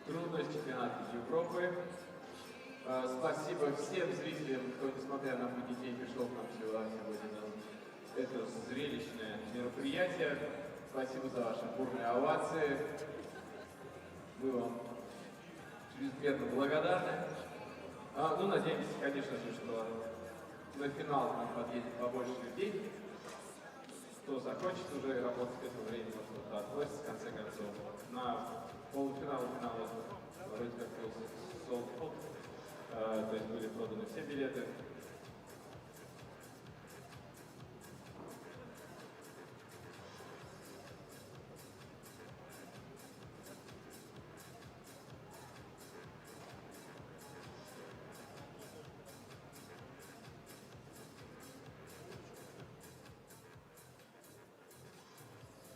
трудность чемпионата Европы. Спасибо всем зрителям, кто, несмотря на путь детей, пришел к нам сегодня на это зрелищное мероприятие. Спасибо за ваши бурные овации. Мы вам чрезмерно благодарны. Ну, надеемся, конечно же, что на финал к нам подъедет побольше людей. Кто захочет уже работать к этому времени, может, относится, в конце концов. На полуфинал и финал вроде как был sold out, то есть были проданы все билеты.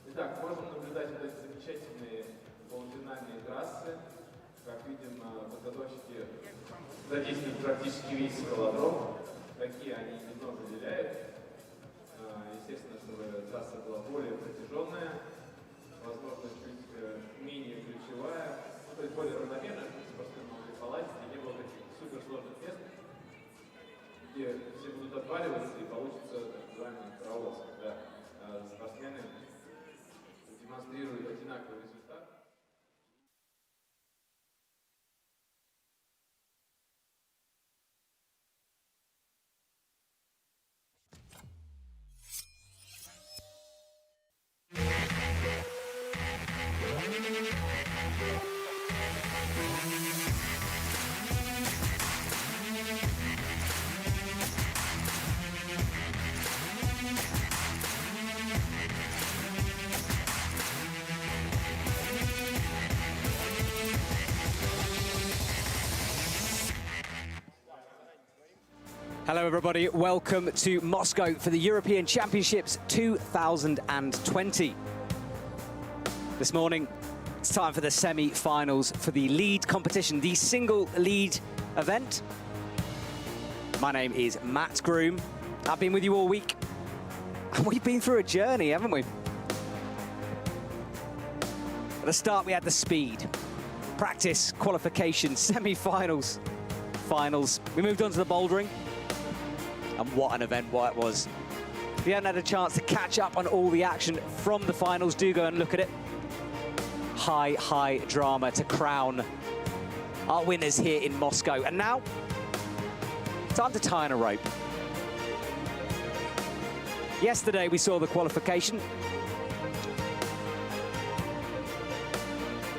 Итак, можем наблюдать вот эти замечательные полуфинальные трассы. Как видим, подготовщики задействуют практически весь скалодром. Какие они немного выделяют. Естественно, чтобы трасса была более протяженная, возможно, чуть менее ключевая, то есть более равномерная, чтобы спортсмены могли полазить, и не было таких суперсложных мест, где все будут отваливаться и получится так называемый RUS, когда спортсмены демонстрируют одинаковый результат. Hello everybody, welcome to Moscow for the European Championships 2020. This morning, it's time for the semi-finals for the lead competition, the single lead event. My name is Matt Groom. I've been with you all week, and we've been through a journey, haven't we? At the start, we had the speed, practice, qualification, semi-finals, finals. We moved on to the bouldering. And what an event what it was. If you haven't had a chance to catch up on all the action from the finals, do go and look at it. High drama to crown our winners here in Moscow. And now, time to tie on a rope. Yesterday we saw the qualification.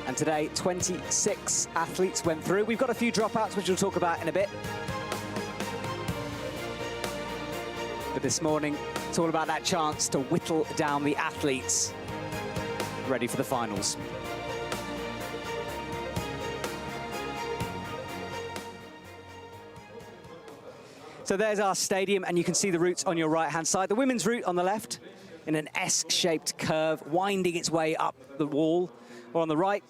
And today, 26 athletes went through. We've got a few dropouts, which we'll talk about in a bit. But this morning, it's all about that chance to whittle down the athletes ready for the finals. So there's our stadium, and you can see the routes on your right-hand side. The women's route on the left, in an S-shaped curve, winding its way up the wall. Or on the right,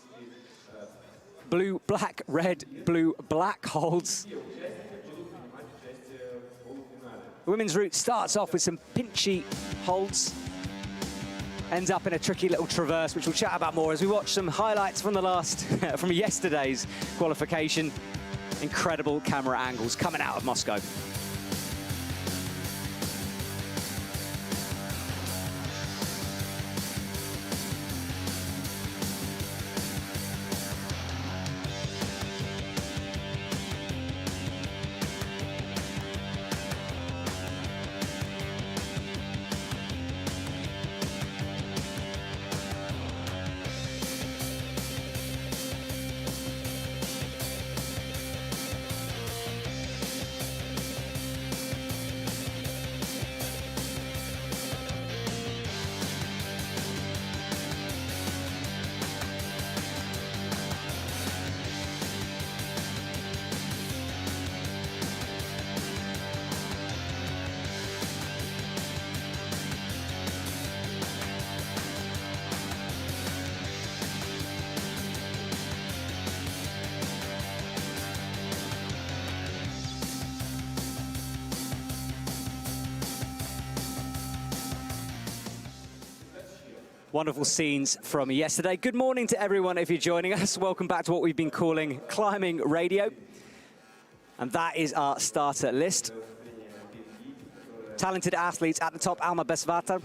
blue, black, red, blue, black holds. The women's route starts off with some pinchy holds, ends up in a tricky little traverse, which we'll chat about more as we watch some highlights from from yesterday's qualification. Incredible camera angles coming out of Moscow. Wonderful scenes from yesterday. Good morning to everyone if you're joining us. Welcome back to what we've been calling Climbing Radio. And that is our starter list. Talented athletes at the top, Alma Besvarta.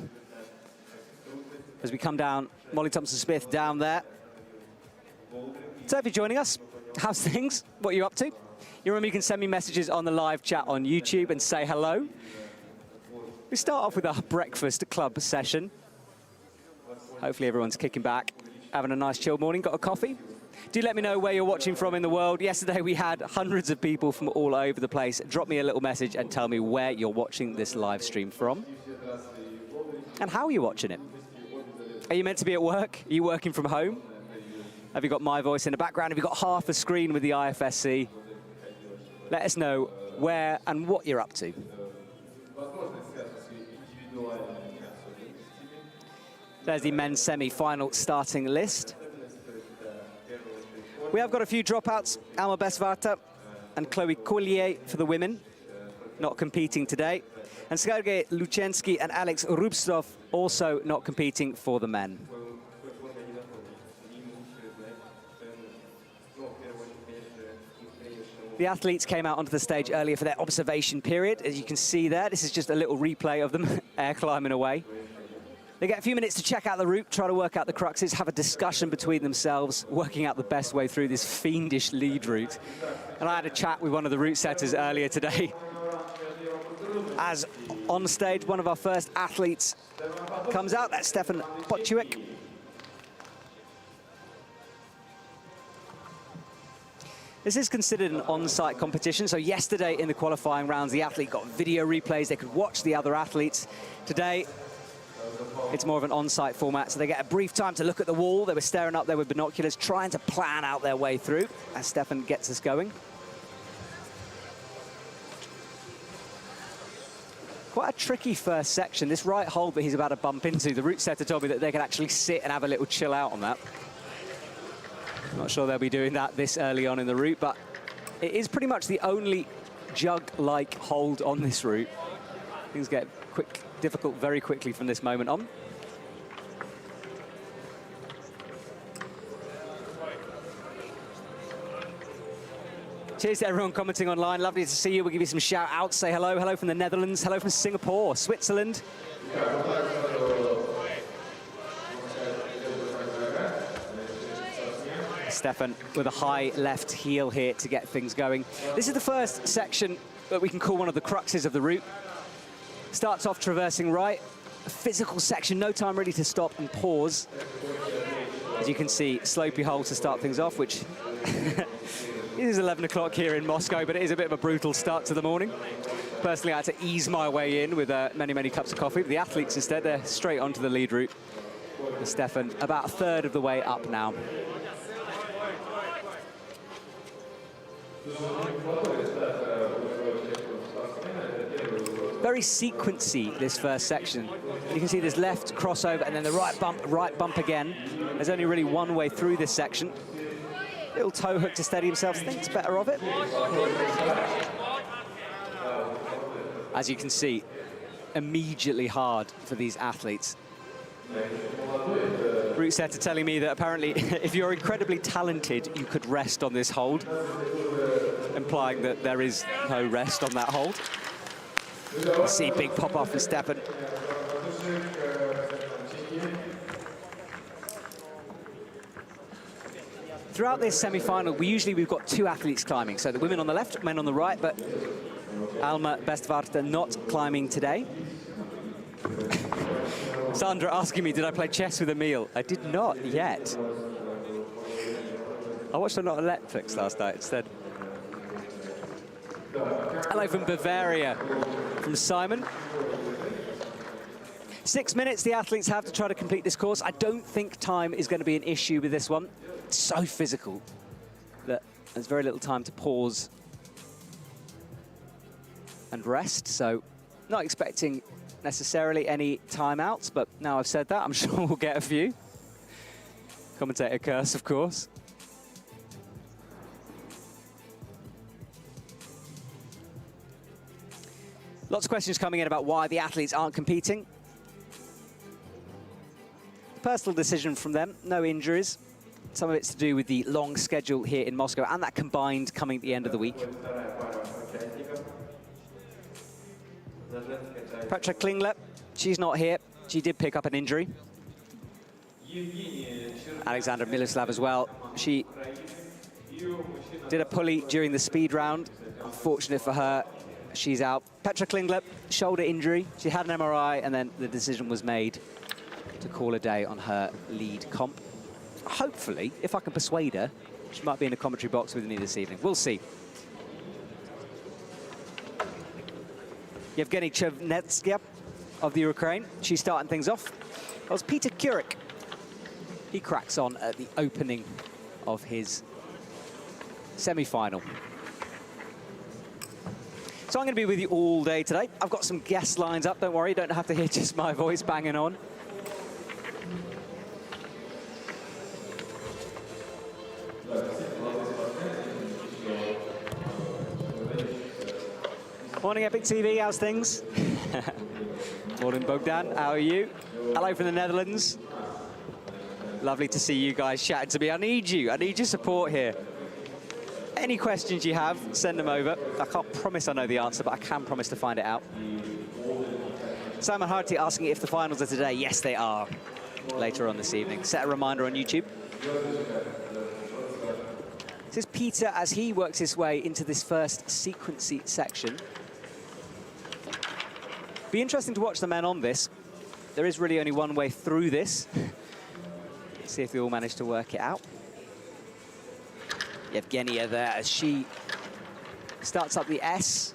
As we come down, Molly Thompson-Smith down there. So if you're joining us, how's things? What are you up to? You remember you can send me messages on the live chat on YouTube and say hello. We start off with our breakfast club session. Hopefully everyone's kicking back, having a nice chill morning, got a coffee. Do let me know where you're watching from in the world. Yesterday we had hundreds of people from all over the place. Drop me a little message and tell me where you're watching this live stream from. And how are you watching it? Are you meant to be at work? Are you working from home? Have you got my voice in the background? Have you got half a screen with the IFSC? Let us know where and what you're up to. There's the men's semi-final starting list. We have got a few dropouts. Alma Besvarta and Chloe Collier for the women, not competing today. And Sergei Luchensky and Alex Rubstov also not competing for the men. The athletes came out onto the stage earlier for their observation period. As you can see there, this is just a little replay of them air climbing away. They get a few minutes to check out the route, try to work out the cruxes, have a discussion between themselves, working out the best way through this fiendish lead route. And I had a chat with one of the route setters earlier today. As on stage, one of our first athletes comes out, that's Stefan Pociuek. This is considered an on-site competition, so yesterday in the qualifying rounds, the athlete got video replays, they could watch the other athletes. Today, it's more of an on-site format, so they get a brief time to look at the wall. They were staring up there with binoculars, trying to plan out their way through as Stefan gets us going. Quite a tricky first section. This right hold that he's about to bump into, the route setter told me that they could actually sit and have a little chill out on that. Not sure they'll be doing that this early on in the route, but it is pretty much the only jug-like hold on this route. Things get difficult very quickly from this moment on. Cheers to everyone commenting online. Lovely to see you. We'll give you some shout outs. Say hello. Hello from the Netherlands. Hello from Singapore, Switzerland. Stefan with a high left heel here to get things going. This is the first section that we can call one of the cruxes of the route. Starts off traversing right, a physical section, no time really to stop and pause. As you can see, slopey hole to start things off, which it is 11 o'clock here in Moscow, but it is a bit of a brutal start to the morning. Personally, I had to ease my way in with many, many cups of coffee. But the athletes instead, they're straight onto the lead route. And Stefan, about a third of the way up now. Very sequency, this first section. You can see this left crossover and then the right bump again. There's only really one way through this section. Little toe hook to steady himself, thinks better of it. As you can see, immediately hard for these athletes. Route setter telling me that apparently if you're incredibly talented, you could rest on this hold, implying that there is no rest on that hold. You see big pop off from Stefan. Throughout this semi-final, we've got two athletes climbing. So the women on the left, men on the right, but Alma Besvarta not climbing today. Sandra asking me, did I play chess with Emil? I did not yet. I watched a lot of Netflix last night instead. Hello from Bavaria, from Simon. 6 minutes the athletes have to try to complete this course. I don't think time is going to be an issue with this one. It's so physical that there's very little time to pause and rest, so not expecting necessarily any timeouts, but now I've said that, I'm sure we'll get a few. Commentator curse, of course. Lots of questions coming in about why the athletes aren't competing. Personal decision from them, no injuries. Some of it's to do with the long schedule here in Moscow and that combined coming at the end of the week. Petra Klingler, she's not here. She did pick up an injury. Alexandra Miloslav as well. She did a pulley during the speed round. Unfortunate for her, she's out. Petra Klingler, shoulder injury. She had an MRI and then the decision was made to call a day on her lead comp. Hopefully, if I can persuade her, she might be in the commentary box with me this evening. We'll see. Yevgeny Chernetsky of the Ukraine. She's starting things off. That was Peter Kurik. He cracks on at the opening of his semi-final. So I'm going to be with you all day today. I've got some guest lines up, don't worry. You don't have to hear just my voice banging on. Morning, Epic TV, how's things? Morning, Bogdan, how are you? Hello from the Netherlands. Lovely to see you guys chatting to me. I need your support here. Any questions you have, send them over. I can't promise I know the answer, but I can promise to find it out. Simon Harty asking if the finals are today. Yes, they are. Later on this evening. Set a reminder on YouTube. This is Peter as he works his way into this first sequencey section. Be interesting to watch the men on this. There is really only one way through this. See if they all manage to work it out. Yevgenia there as she starts up the S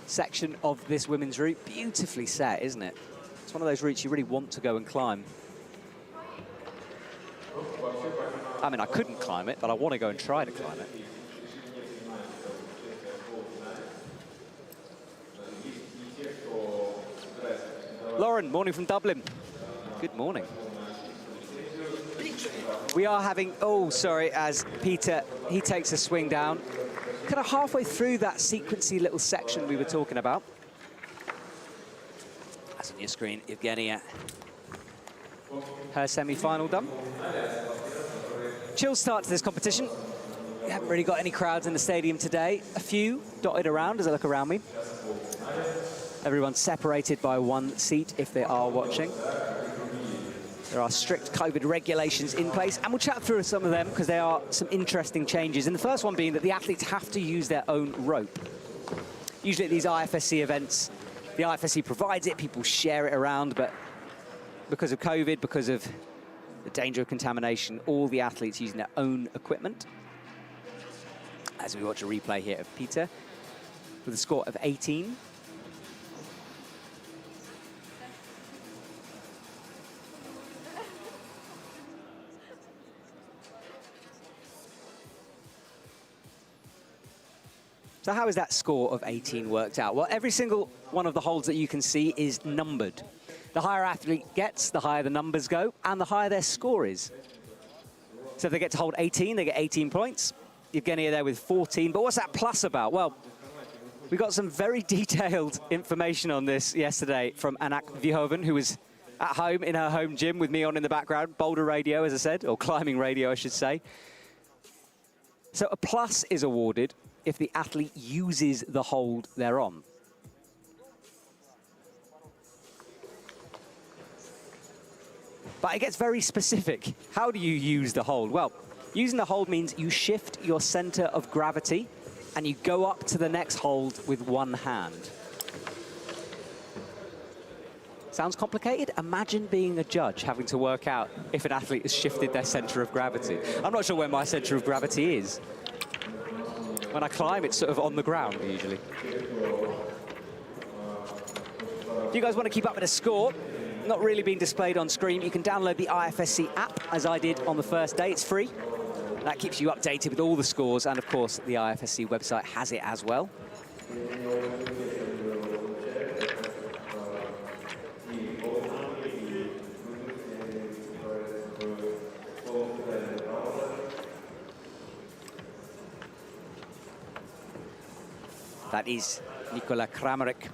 section of this women's route. Beautifully set, isn't it? It's one of those routes you really want to go and climb. I mean, I couldn't climb it, but I want to go and try to climb it. Lauren, morning from Dublin. Good morning. We are having, oh, sorry, as Peter, he takes a swing down. Kind of halfway through that sequency little section we were talking about. That's on your screen, Evgenia. Her semi-final done. Chill start to this competition. We haven't really got any crowds in the stadium today. A few dotted around as I look around me. Everyone's separated by one seat if they are watching. There are strict COVID regulations in place, and we'll chat through some of them because there are some interesting changes. And the first one being that the athletes have to use their own rope. Usually at these IFSC events, the IFSC provides it, people share it around, but because of COVID, because of the danger of contamination, all the athletes using their own equipment. As we watch a replay here of Peter with a score of 18. So how is that score of 18 worked out? Well, every single one of the holds that you can see is numbered. The higher athlete gets, the higher the numbers go, and the higher their score is. So if they get to hold 18, they get 18 points. Evgenia there with 14, but what's that plus about? Well, we got some very detailed information on this yesterday from Anak Vihoven, who was at home in her home gym with me on in the background, boulder radio, as I said, or climbing radio, I should say. So a plus is awarded if the athlete uses the hold they're on. But it gets very specific. How do you use the hold? Well, using the hold means you shift your center of gravity and you go up to the next hold with one hand. Sounds complicated? Imagine being a judge having to work out if an athlete has shifted their center of gravity. I'm not sure where my center of gravity is. When I climb, it's sort of on the ground, usually. If you guys want to keep up with the score, not really being displayed on screen, you can download the IFSC app, as I did on the first day. It's free. That keeps you updated with all the scores, and of course, the IFSC website has it as well. That is Nikola Kramaric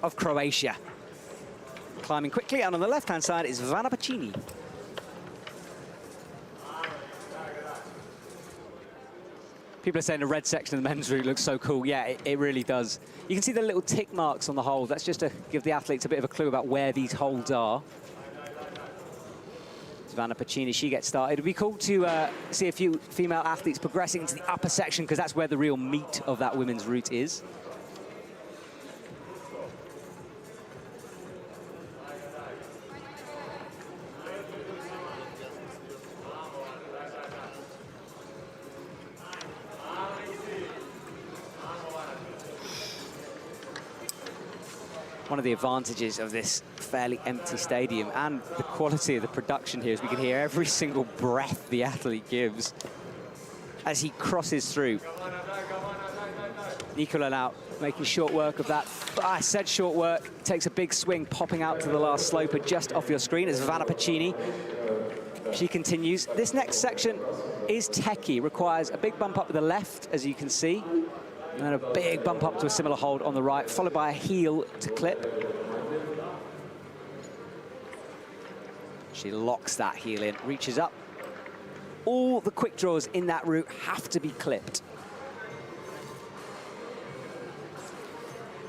of Croatia. climbing quickly, and on the left-hand side is Vanna Pacini. People are saying the red section of the men's route looks so cool. Yeah, it really does. You can see the little tick marks on the hold. That's just to give the athletes a bit of a clue about where these holds are. It's Vanna Pacini, she gets started. It'd be cool to see a few female athletes progressing into the upper section, because that's where the real meat of that women's route is. One of the advantages of this fairly empty stadium and the quality of the production here is we can hear every single breath the athlete gives as he crosses through. Nicola now making short work of that. I said short work, takes a big swing, popping out to the last sloper just off your screen as Vanna Pacini. She continues. This next section is techie, requires a big bump up with the left, as you can see. And then a big bump up to a similar hold on the right, followed by a heel to clip. She locks that heel in, reaches up. All the quick draws in that route have to be clipped.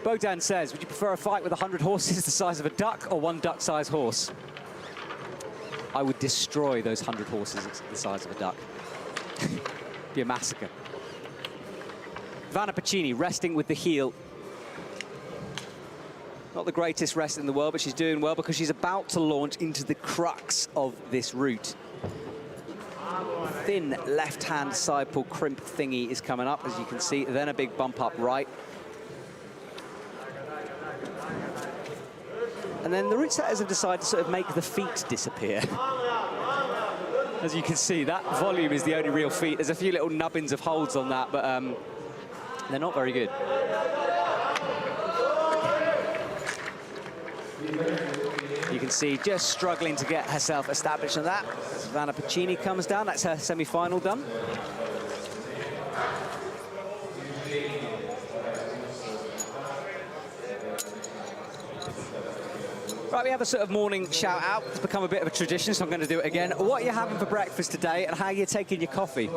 Bogdan says, would you prefer a fight with 100 horses the size of a duck or one duck-sized horse? I would destroy those 100 horses the size of a duck. Be a massacre. Vanna Pacini resting with the heel. Not the greatest rest in the world, but she's doing well because she's about to launch into the crux of this route. Thin left-hand side pull crimp thingy is coming up, as you can see. Then a big bump up right. And then the route setters have decided to sort of make the feet disappear. As you can see, that volume is the only real feat. There's a few little nubbins of holds on that, but they're not very good. You can see just struggling to get herself established on that. Vanna Pacini comes down. That's her semi-final done. Right, we have a sort of morning shout out. It's become a bit of a tradition, so I'm going to do it again. What are you having for breakfast today and how are you taking your coffee?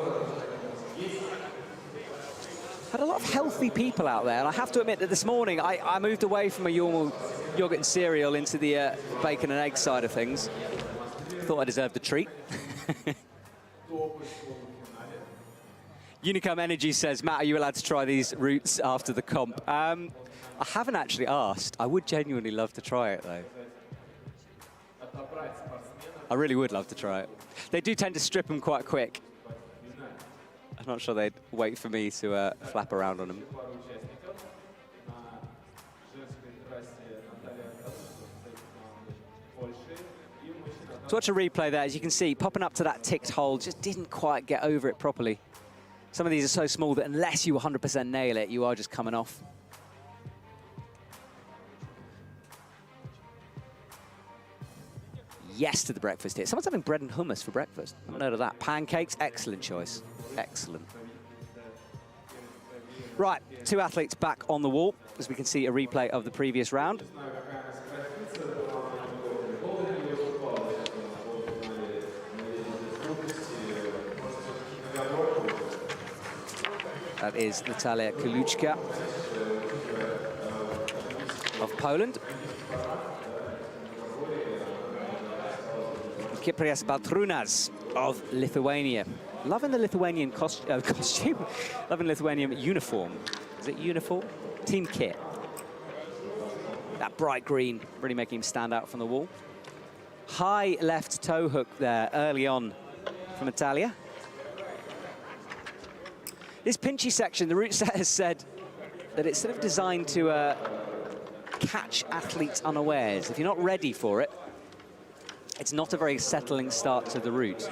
Had a lot of healthy people out there, and I have to admit that this morning I moved away from a normal yogurt and cereal into the bacon and egg side of things. Thought I deserved a treat. Unicum Energy says, Matt, are you allowed to try these routes after the comp? I haven't actually asked. I would genuinely love to try it, though. I really would love to try it. They do tend to strip them quite quick. I'm not sure they'd wait for me to flap around on them. So watch a replay there. As you can see, popping up to that ticked hold, just didn't quite get over it properly. Some of these are so small that unless you 100% nail it, you are just coming off. Yes to the breakfast here. Someone's having bread and hummus for breakfast. I haven't heard of that. Pancakes, excellent choice. Excellent. Right, two athletes back on the wall, as we can see a replay of the previous round. That is Natalia Kaluchka of Poland. Kyprias Baltrunas of Lithuania. Loving the Lithuanian costume. Loving Lithuanian uniform. Is it uniform? Team kit. That bright green really making him stand out from the wall. High left toe hook there early on from Natalia. This pinchy section, the route setter has said that it's sort of designed to catch athletes unawares. If you're not ready for it, it's not a very settling start to the route.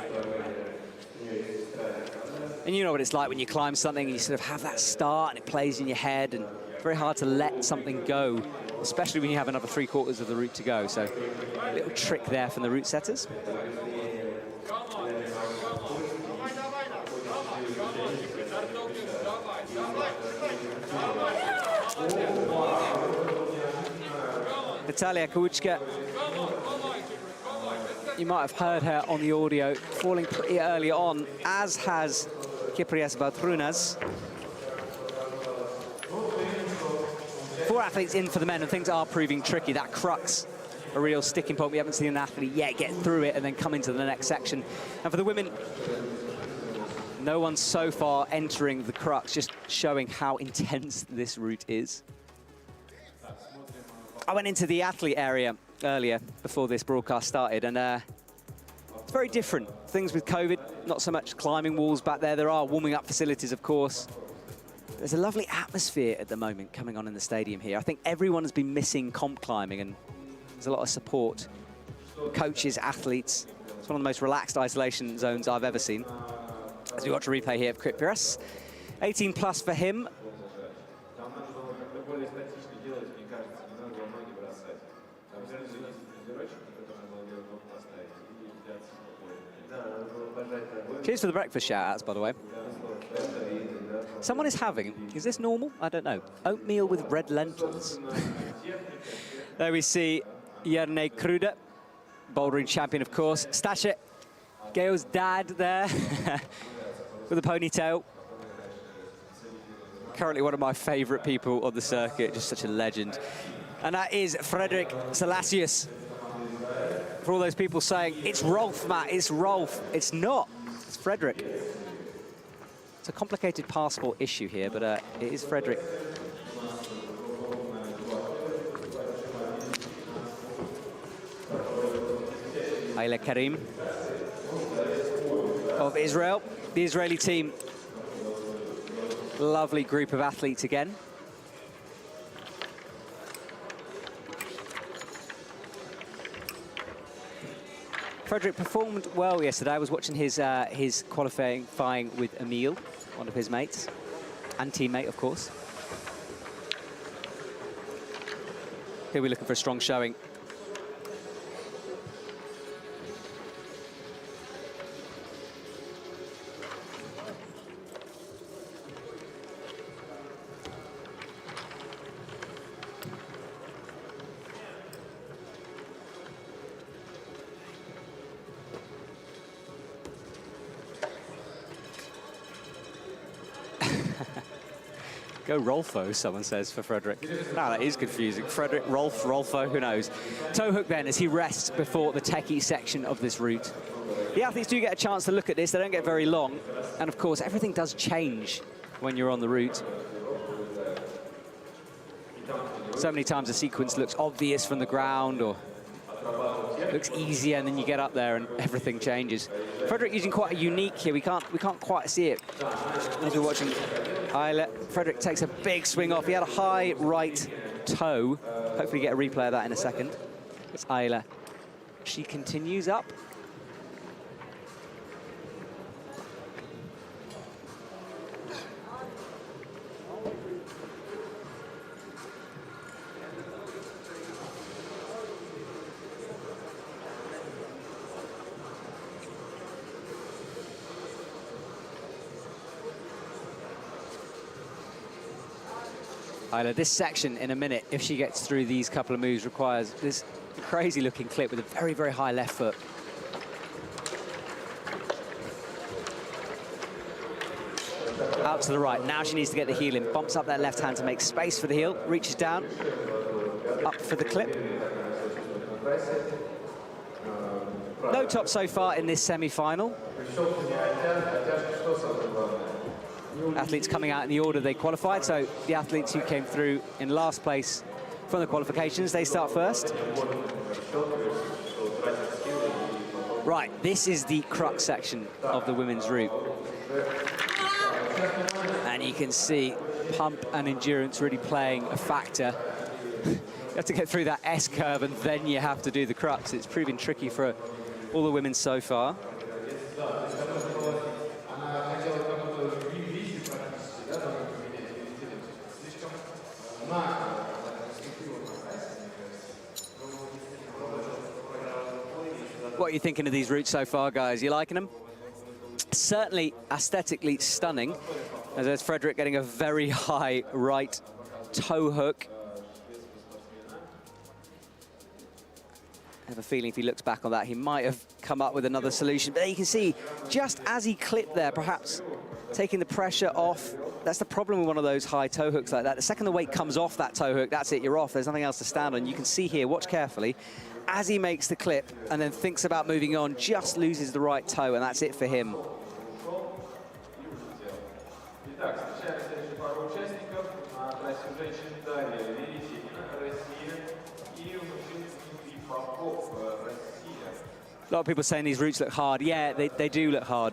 And you know what it's like when you climb something and you sort of have that start and it plays in your head, and it's very hard to let something go, especially when you have another 3/4 of the route to go. So a little trick there from the route setters. Natalia Kaluchka You might have heard her on the audio falling pretty early on, as has Kyprias Baltrunas. 4 athletes in for the men, and things are proving tricky. That crux, a real sticking point. We haven't seen an athlete yet get through it and then come into the next section. And for the women, no one so far entering the crux, just showing how intense this route is. I went into the athlete area earlier before this broadcast started, and it's very different. Things with COVID, not so much climbing walls back there. There are warming up facilities, of course. There's a lovely atmosphere at the moment coming on in the stadium here. I think everyone has been missing comp climbing, and there's a lot of support. Coaches, athletes. It's one of the most relaxed isolation zones I've ever seen. As we watch a replay here of Kyprias. 18 plus for him. Cheers for the breakfast shout-outs, by the way. Someone is having, is this normal? I don't know. Oatmeal with red lentils. There we see Jerne Kruder, bouldering champion, of course. Stashe, Gail's dad there with a ponytail. Currently one of my favorite people on the circuit, just such a legend. And that is Fredrik Salasius. For all those people saying, it's Rolf, Matt, it's Rolf. It's not, it's Fredrik. It's a complicated passport issue here, but it is Fredrik. Ayla Karim of Israel, the Israeli team. Lovely group of athletes again. Fredrik performed well yesterday. I was watching his qualifying with Emil, one of his mates, and teammate, of course. Here we're looking for a strong showing. Go Rolfo, someone says, for Fredrik. No, that is confusing. Fredrik, Rolf, Rolfo, who knows? Toe hook then as he rests before the techie section of this route. The athletes do get a chance to look at this. They don't get very long. And of course, everything does change when you're on the route. So many times a sequence looks obvious from the ground or looks easier, and then you get up there and everything changes. Fredrik using quite a unique here. We can't quite see it as we're watching. Fredrik takes a big swing off. He had a high right toe. Hopefully get a replay of that in a second. It's Ayla. She continues up. Ayla, this section in a minute, if she gets through these couple of moves, requires this crazy-looking clip with a very, very high left foot. Out to the right. Now she needs to get the heel in. Bumps up that left hand to make space for the heel. Reaches down. Up for the clip. No top so far in this semi-final. Athletes coming out in the order they qualified, so the athletes who came through in last place from the qualifications, they start first. Right, this is the crux section of the women's route. And you can see pump and endurance really playing a factor. You have to get through that S-curve and then you have to do the crux. It's proving tricky for all the women so far. What are you thinking of these routes so far, guys? You liking them? Certainly aesthetically stunning. As there's Fredrik getting a very high right toe hook. I have a feeling if he looks back on that, he might have come up with another solution. But you can see, just as he clipped there, perhaps taking the pressure off. That's the problem with one of those high toe hooks like that. The second the weight comes off that toe hook, that's it, you're off. There's nothing else to stand on. You can see here, watch carefully, as he makes the clip and then thinks about moving on, just loses the right toe, and that's it for him. A lot of people saying these routes look hard. Yeah, they do look hard.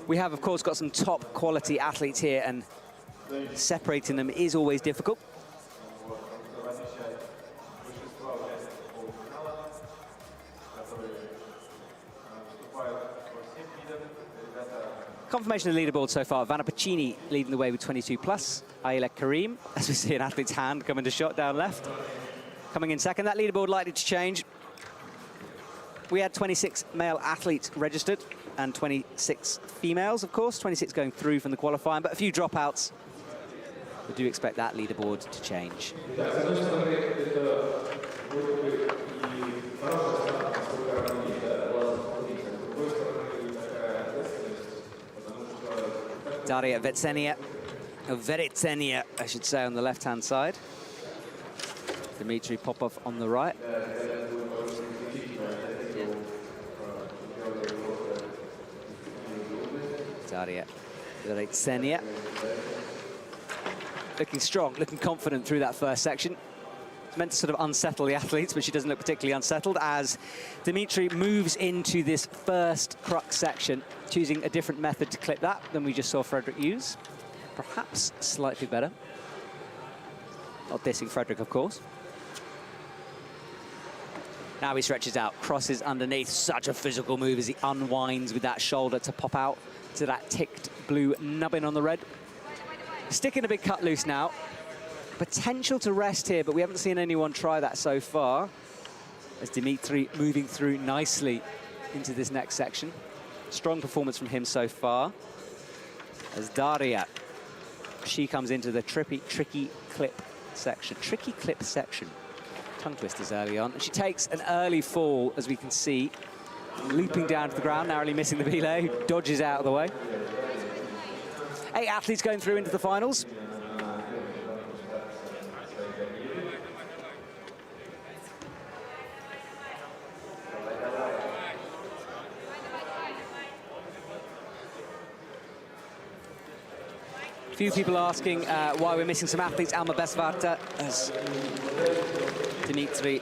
We have, of course, got some top quality athletes here, and separating them is always difficult. Confirmation of the leaderboard so far. Vanna Pacini leading the way with 22+. Ayla Karim, as we see an athlete's hand coming to shot down left. Coming in second. That leaderboard likely to change. We had 26 male athletes registered and 26 females, of course. 26 going through from the qualifying, but a few dropouts. We do expect that leaderboard to change. Daria Veretsenia, I should say, on the left-hand side. Dmitry Popov on the right. Daria Veretsenia. Looking strong, looking confident through that first section. It's meant to sort of unsettle the athletes, but she doesn't look particularly unsettled as Dmitry moves into this first crux section, choosing a different method to clip that than we just saw Frederick use. Perhaps slightly better. Not dissing Frederick, of course. Now he stretches out, crosses underneath. Such a physical move as he unwinds with that shoulder to pop out to that ticked blue nubbin on the red. Sticking a big cut loose now. Potential to rest here, but we haven't seen anyone try that so far. As Dmitry moving through nicely into this next section. Strong performance from him so far. As Daria, she comes into the tricky clip section. Tricky clip section. Tongue twisters early on. And she takes an early fall, as we can see, looping down to the ground, narrowly missing the belay, who dodges out of the way. 8 athletes going through into the finals. A few people asking why we're missing some athletes. Alma Besvarta, as Dmitry,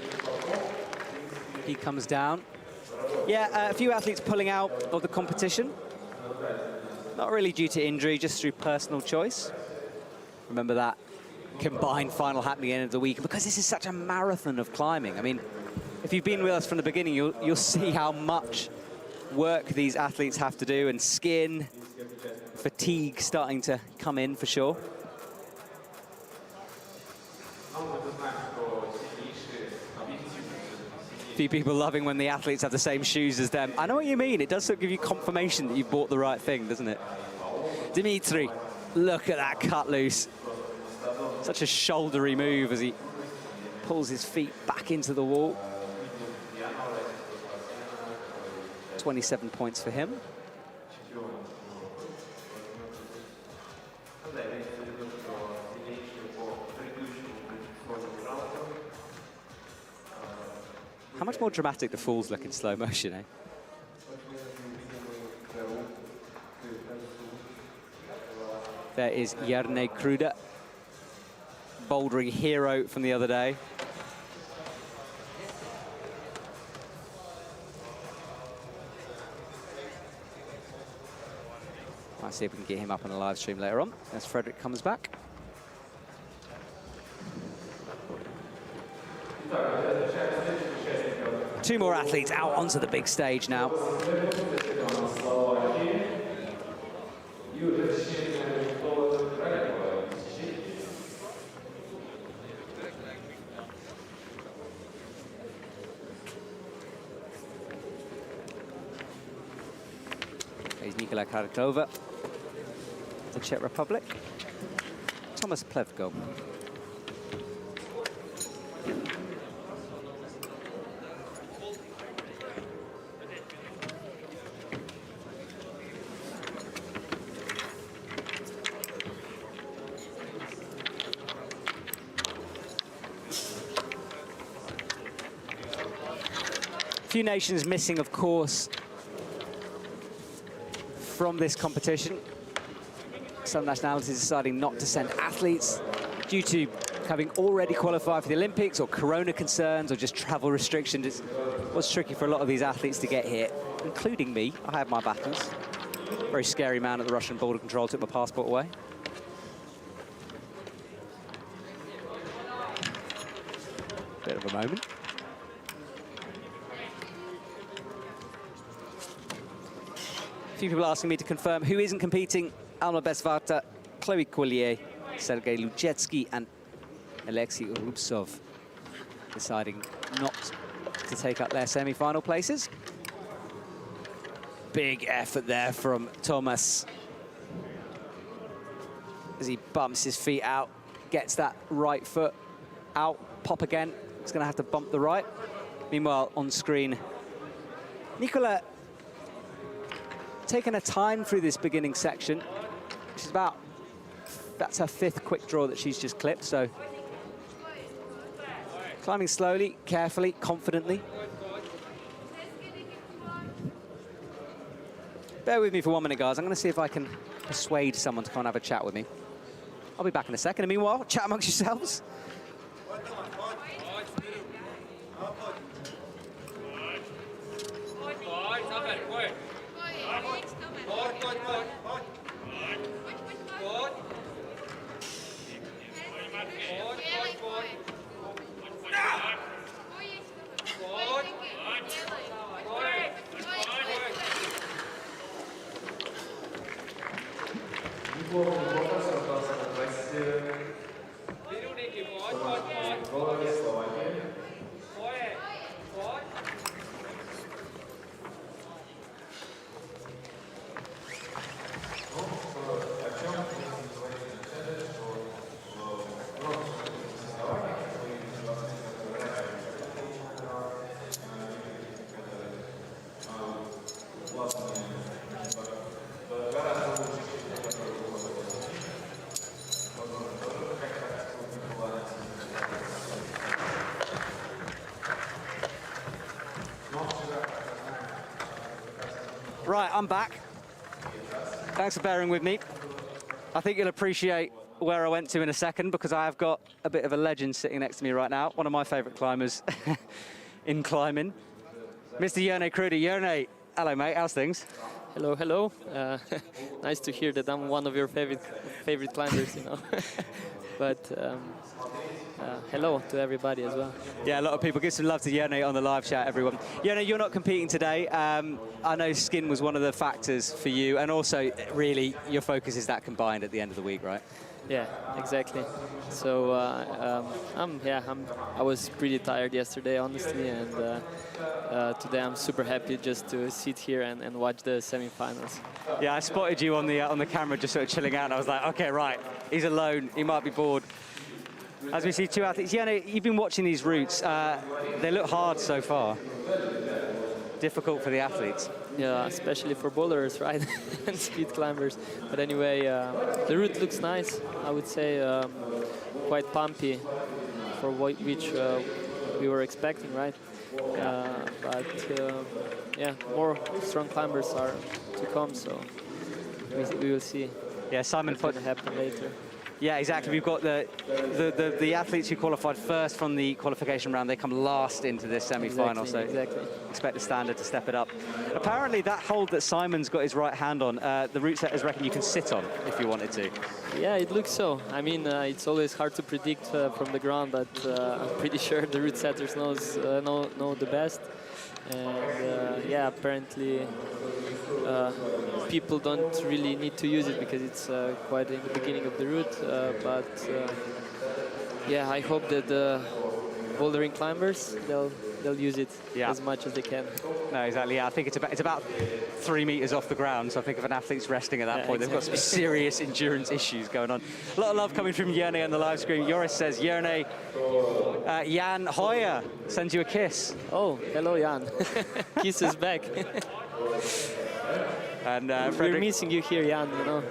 he comes down. Yeah, a few athletes pulling out of the competition. Not really due to injury, just through personal choice. Remember that combined final happening at the end of the week, because this is such a marathon of climbing. I mean, if you've been with us from the beginning, you'll see how much work these athletes have to do, and skin, fatigue starting to come in for sure. A few people loving when the athletes have the same shoes as them. I know what you mean. It does sort of give you confirmation that you've bought the right thing, doesn't it? Dmitry, look at that cut loose. Such a shouldery move as he pulls his feet back into the wall. 27 points for him. How much more dramatic the falls look in slow motion, eh? There is Jarne Kruder, bouldering hero from the other day. Might see if we can get him up on the live stream later on as Frederick comes back. Two more athletes out onto the big stage now. There's Nikola Kharkova, the Czech Republic. Thomas Plevko. few nations missing, of course, from this competition. Some nationalities deciding not to send athletes due to having already qualified for the Olympics, or corona concerns, or just travel restrictions. It was tricky for a lot of these athletes to get here, including me. I had my battles. Very scary man at the Russian border control took my passport away. Bit of a moment. A few people asking me to confirm who isn't competing. Alma Besvarta, Chloe Collier, Sergei Luchetsky, and Alexei Rubtsov deciding not to take up their semi-final places. Big effort there from Thomas as he bumps his feet out, gets that right foot out, pop again. He's going to have to bump the right. Meanwhile, on screen, Nicola taking her time through this beginning section. She's that's her 5th quick draw that she's just clipped, so climbing slowly, carefully, confidently. Bear with me for 1 minute, guys. I'm going to see if I can persuade someone to come and have a chat with me. I'll be back in a second. And meanwhile, chat amongst yourselves. Right, I'm back. Thanks for bearing with me. I think you'll appreciate where I went to in a second, because I have got a bit of a legend sitting next to me right now, one of my favorite climbers in climbing, Mr. Jerne Kruder. Jerne, hello, mate. How's things? Hello, hello. Nice to hear that I'm one of your favorite climbers, you know. But hello to everybody as well. Yeah, a lot of people. Give some love to Jerne on the live chat, everyone. Jerne, you're not competing today. I know skin was one of the factors for you, and also, really, your focus is that combined at the end of the week, right? Yeah, exactly. So I was pretty tired yesterday, honestly, and today I'm super happy just to sit here and watch the semi-finals. Yeah, I spotted you on the camera just sort of chilling out, and I was like, okay, right, he's alone, he might be bored. As we see two athletes, Jerne, you've been watching these routes. They look hard so far. Difficult for the athletes. Yeah, especially for boulders, right? And speed climbers. But anyway, the route looks nice. I would say quite pumpy for which we were expecting, right? Yeah, more strong climbers are to come, so we will see. Yeah, Simon what's going to happen later. Yeah, exactly. We've got the athletes who qualified first from the qualification round. They come last into this semi-final, so expect the standard to step it up. Apparently, that hold that Simon's got his right hand on, the route setters reckon you can sit on if you wanted to. Yeah, it looks so. I mean, it's always hard to predict from the ground, but I'm pretty sure the route setters know the best. And yeah, apparently people don't really need to use it because it's quite in the beginning of the route. But yeah, I hope that the bouldering climbers they'll use it as much as they can. No, exactly. Yeah, I think it's about 3 meters off the ground. So I think if an athlete's resting at that point, they've got some serious endurance issues going on. A lot of love coming from Jerne on the live screen. Joris says, Jerne, Jan Hoyer sends you a kiss. Oh, hello, Jan. Kiss is back. And we're missing you here, Jan, you know.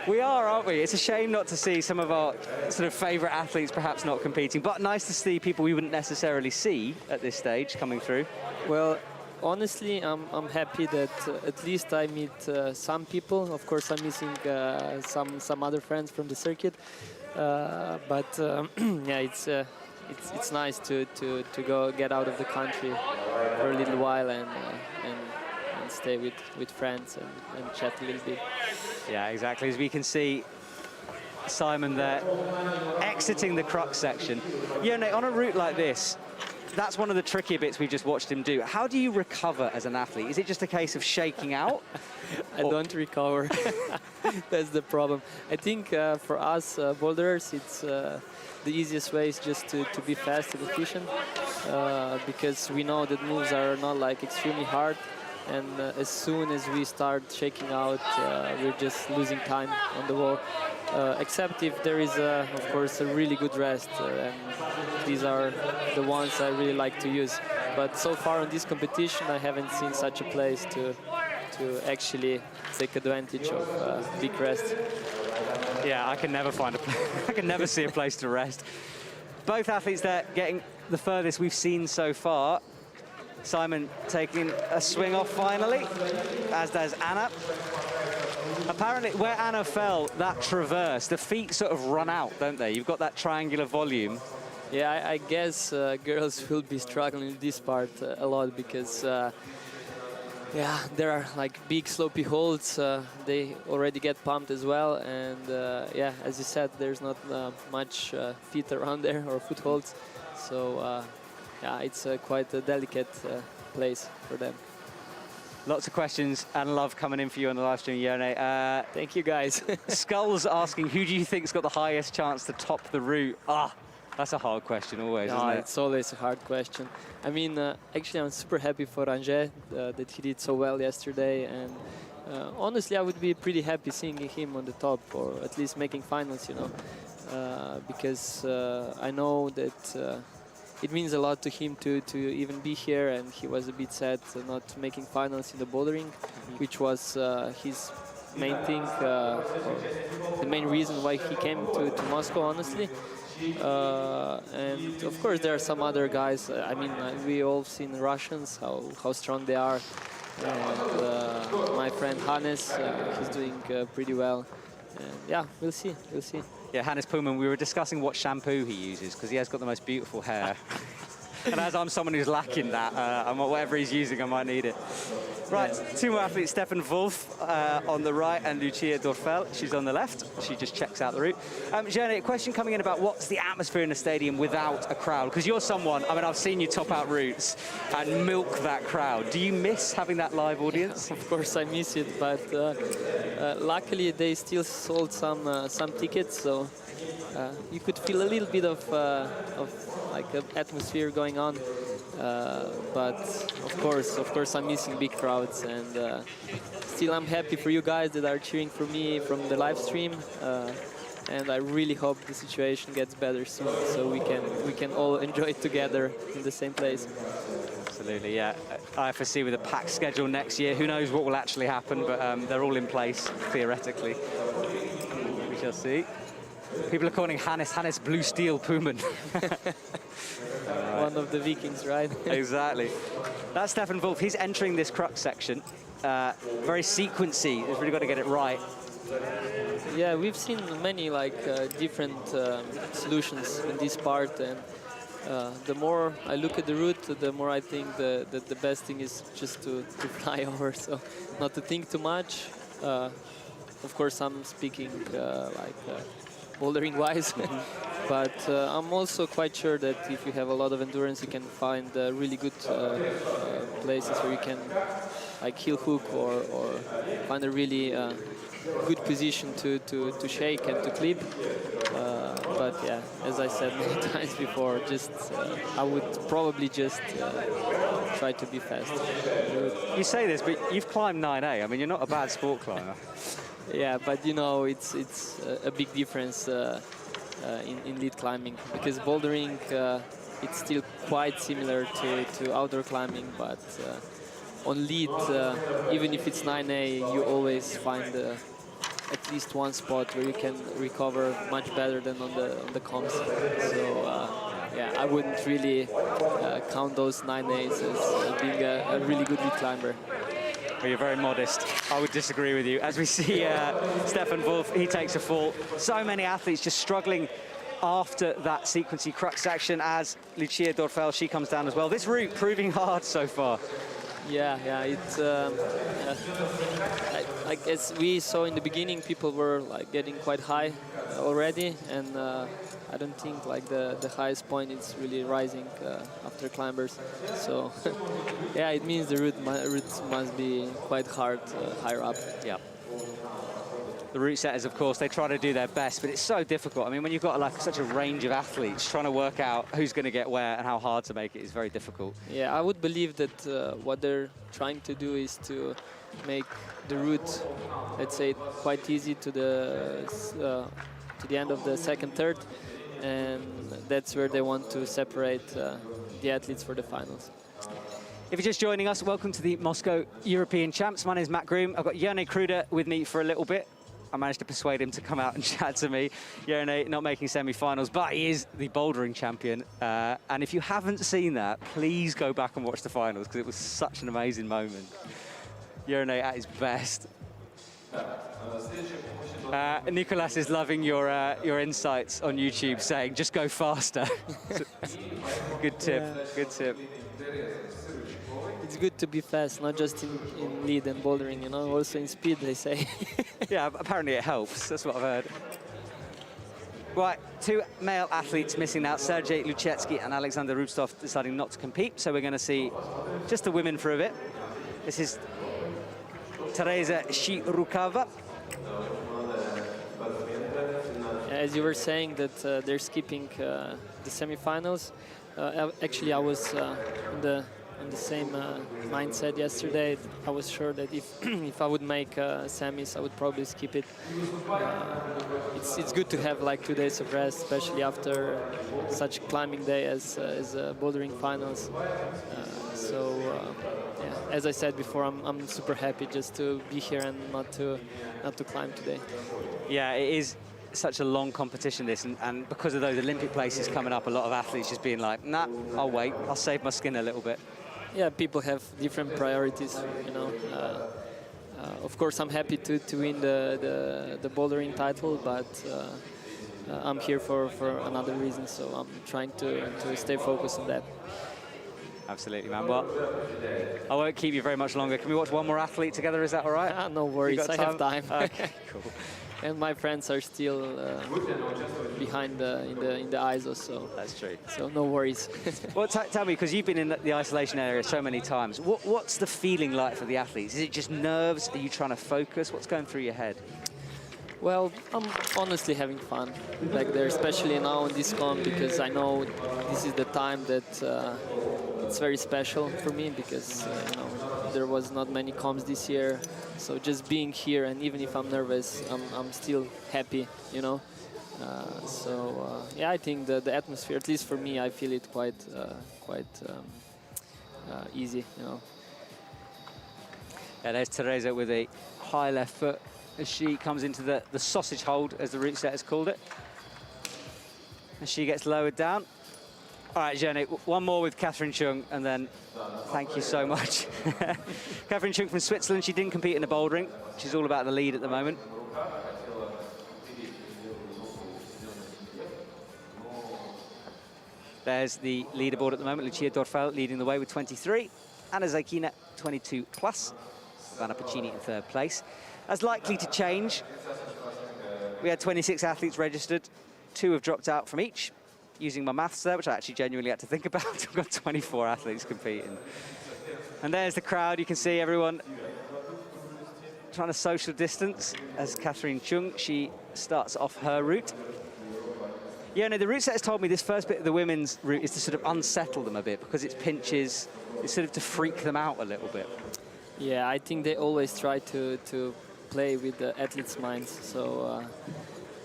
We are, aren't we? It's a shame not to see some of our sort of favourite athletes perhaps not competing, but nice to see people we wouldn't necessarily see at this stage coming through. Well, honestly, I'm happy that at least I meet some people. Of course, I'm missing some other friends from the circuit, but yeah, it's nice to go get out of the country for a little while and stay with friends and chat a little bit. Yeah, exactly. As we can see, Simon there exiting the crux section. Yone, on a route like this, that's one of the trickier bits we've just watched him do. How do you recover as an athlete? Is it just a case of shaking out? I don't recover. That's the problem. I think for us boulderers, it's the easiest way is just to be fast and efficient because we know that moves are not like extremely hard. And as soon as we start shaking out, we're just losing time on the wall. Except if there is, of course, a really good rest. And these are the ones I really like to use. But so far in this competition, I haven't seen such a place to actually take advantage of big rest. Yeah, I can never find I can never see a place to rest. Both athletes there getting the furthest we've seen so far. Simon taking a swing off finally, as does Anna. Apparently, where Anna fell, that traverse, the feet sort of run out, don't they? You've got that triangular volume. Yeah, I guess girls will be struggling in this part a lot because, yeah, there are like big slopey holds. They already get pumped as well, and yeah, as you said, there's not much feet around there or footholds, so. Yeah, it's quite a delicate place for them. Lots of questions and love coming in for you on the live stream, Yone. Thank you, guys. Skull's asking, who do you think's got the highest chance to top the route? Ah, that's a hard question always, isn't it? It's always a hard question. I mean, actually, I'm super happy for Angers that he did so well yesterday. And honestly, I would be pretty happy seeing him on the top or at least making finals, you know, because I know that it means a lot to him to even be here, and he was a bit sad not making finals in the bouldering, which was his main thing, or the main reason why he came to Moscow, honestly. And of course there are some other guys. I mean, we all seen Russians, how strong they are. And my friend Hannes, he's doing pretty well. And yeah, we'll see. Yeah, Hannes Pullman, we were discussing what shampoo he uses because he has got the most beautiful hair. And as I'm someone who's lacking that, whatever he's using, I might need it. Right, two more athletes, Stefan Wolf on the right and Lucia Dorfel, she's on the left. She just checks out the route. Jenny, a question coming in about what's the atmosphere in a stadium without a crowd? Because you're someone, I mean, I've seen you top out routes and milk that crowd. Do you miss having that live audience? Yeah, of course I miss it, but luckily they still sold some tickets, so you could feel a little bit of like an atmosphere going on. But of course I'm missing big crowds, and still I'm happy for you guys that are cheering for me from the live stream, and I really hope the situation gets better soon so we can all enjoy it together in the same place. Absolutely, yeah. IFSC with a packed schedule next year. Who knows what will actually happen, but they're all in place theoretically. We shall see. People are calling Hannes Blue Steel Pullman. One of the Vikings, right? Exactly. That's Stefan Wolf. He's entering this crux section. Very sequency. He's really got to get it right. Yeah, we've seen many like different solutions in this part, and the more I look at the route, the more I think that the best thing is just to fly over, so not to think too much. Of course, I'm speaking bouldering-wise, but I'm also quite sure that if you have a lot of endurance, you can find really good places where you can like heel hook or find a really good position to shake and to clip. But yeah, as I said many times before, just I would probably just try to be fast. You say this, but you've climbed 9A. I mean, you're not a bad sport climber. Yeah, but you know, it's a big difference in lead climbing, because bouldering it's still quite similar to outdoor climbing, but on lead, even if it's 9A, you always find at least one spot where you can recover much better than on the comps. So yeah, I wouldn't really count those 9As as being a really good lead climber. Well, you're very modest. I would disagree with you. As we see Stefan Wolf, he takes a fall. So many athletes just struggling after that sequencey crux section as Lucia Dorfel, she comes down as well. This route proving hard so far. Yeah, it's like as we saw in the beginning, people were like getting quite high already, and I don't think like the highest point is really rising after climbers. So yeah, it means the route must be quite hard higher up. Yeah. The route setters, of course, they try to do their best, but it's so difficult. I mean, when you've got like such a range of athletes, trying to work out who's going to get where and how hard to make it is very difficult. Yeah, I would believe that what they're trying to do is to make the route, let's say, quite easy to the end of the second, third, and that's where they want to separate the athletes for the finals. If you're just joining us, welcome to the Moscow European Champs. My name is Matt Groom. I've got Jerne Kruder with me for a little bit. I managed to persuade him to come out and chat to me. Jerne not making semi-finals, but he is the bouldering champion. And if you haven't seen that, please go back and watch the finals, because it was such an amazing moment. Jerne at his best. Nicolas is loving your insights on YouTube, saying, just go faster. Good tip, good tip. It's good to be fast, not just in lead and bouldering, you know, also in speed, they say. Yeah, apparently it helps. That's what I've heard. Right, two male athletes missing out. Sergei Luchetsky and Alexander Rubstov deciding not to compete. So we're going to see just the women for a bit. This is Teresa Shirukava. As you were saying that they're skipping the semifinals. Actually, I was in the same mindset yesterday. I was sure that if I would make semis, I would probably skip it. It's good to have like 2 days of rest, especially after such a climbing day as bouldering finals. Yeah, as I said before, I'm super happy just to be here and not to climb today. Yeah, it is such a long competition, this, and because of those Olympic places coming up, a lot of athletes just being like, nah, I'll wait, I'll save my skin a little bit. Yeah, people have different priorities, you know. Of course, I'm happy to win the bouldering title, but I'm here for another reason, so I'm trying to stay focused on that. Absolutely, man. Well, I won't keep you very much longer. Can we watch one more athlete together? Is that all right? No worries, I have time. Okay, cool. And my friends are still behind in the ISO, so that's true. So no worries. Well, tell me, because you've been in the isolation area so many times. What's the feeling like for the athletes? Is it just nerves? Are you trying to focus? What's going through your head? Well, I'm honestly having fun back there, especially now on this comp, because I know this is the time that it's very special for me, because you know, there was not many comps this year. So just being here, and even if I'm nervous, I'm still happy, you know. Yeah, I think the atmosphere, at least for me, I feel it quite easy, you know. Yeah, there's Teresa with a high left foot as she comes into the sausage hold, as the route setters called it. As she gets lowered down. All right, Jerne, one more with Catherine Chung, and then thank you so much. Catherine Chung from Switzerland, she didn't compete in the bouldering. She's all about the lead at the moment. There's the leaderboard at the moment. Lucia Dorfel leading the way with 23. Anna Zaikina, 22 plus. Vanna Pacini in third place. That's likely to change. We had 26 athletes registered. 2 have dropped out from each. Using my maths there, which I actually genuinely had to think about. We've got 24 athletes competing. And there's the crowd. You can see everyone trying to social distance as Catherine Chung, she starts off her route. Yeah, no, the route setters told me this first bit of the women's route is to sort of unsettle them a bit, because it's pinches, it's sort of to freak them out a little bit. Yeah, I think they always try to play with the athletes' minds. So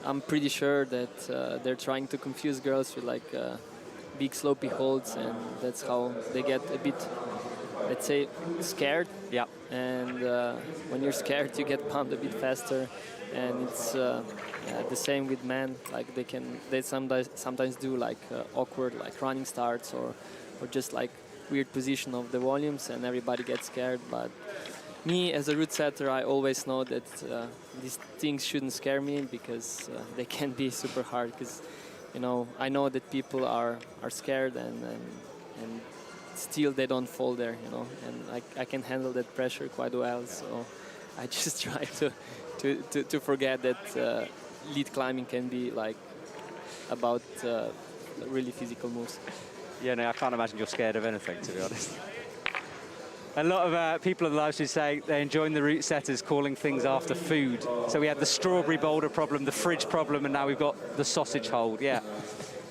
I'm pretty sure that they're trying to confuse girls with like big slopey holds, and that's how they get a bit let's say, scared. Yeah. And when you're scared, you get pumped a bit faster. And it's the same with men. Like they sometimes do like awkward like running starts or just like weird position of the volumes, and everybody gets scared. But me as a root setter, I always know that these things shouldn't scare me, because they can be super hard. Because I know that people are scared and still they don't fall there. And I can handle that pressure quite well. So I just try to forget that lead climbing can be like about really physical moves. Yeah, no, I can't imagine you're scared of anything, to be honest. A lot of people on the live stream say they're enjoying the route setters calling things after food. So we had the strawberry boulder problem, the fridge problem, and now we've got the sausage hold. Yeah,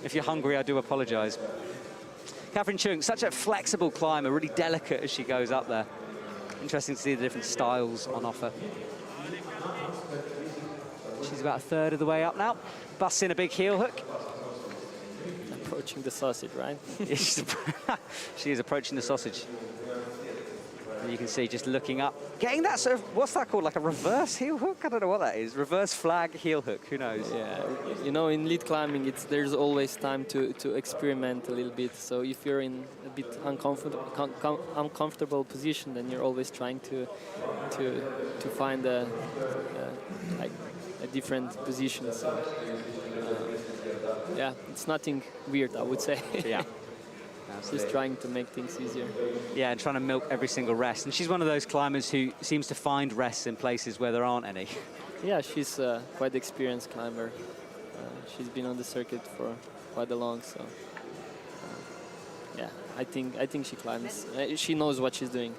if you're hungry, I do apologise. Catherine Chung, such a flexible climber, really delicate as she goes up there. Interesting to see the different styles on offer. She's about a third of the way up now. Busts in a big heel hook. Approaching the sausage, right? She is approaching the sausage. And you can see just looking up, getting that sort of, what's that called, like a reverse heel hook? I don't know what that is. Reverse flag heel hook, who knows? Yeah, in lead climbing, there's always time to experiment a little bit. So if you're in a bit uncomfortable position, then you're always trying to find a different position. So, yeah, it's nothing weird, I would say. Yeah. Just trying to make things easier. Yeah, and trying to milk every single rest. And she's one of those climbers who seems to find rests in places where there aren't any. Yeah, she's quite an experienced climber. She's been on the circuit for quite a long, so yeah, I think she climbs. She knows what she's doing.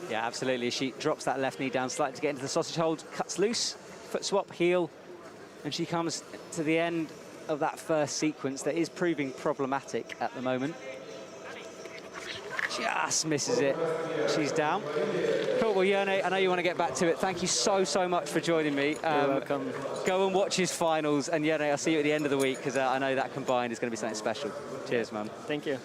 Yeah, absolutely. She drops that left knee down slightly to get into the sausage hold, cuts loose, foot swap, heel, and she comes to the end of that first sequence that is proving problematic at the moment. Just misses it. She's down. Cool. Well, Jerne, I know you want to get back to it. Thank you so much for joining me. You're welcome. Go and watch his finals. And Jerne, I'll see you at the end of the week, because I know that combined is going to be something special. Cheers, man. Thank you.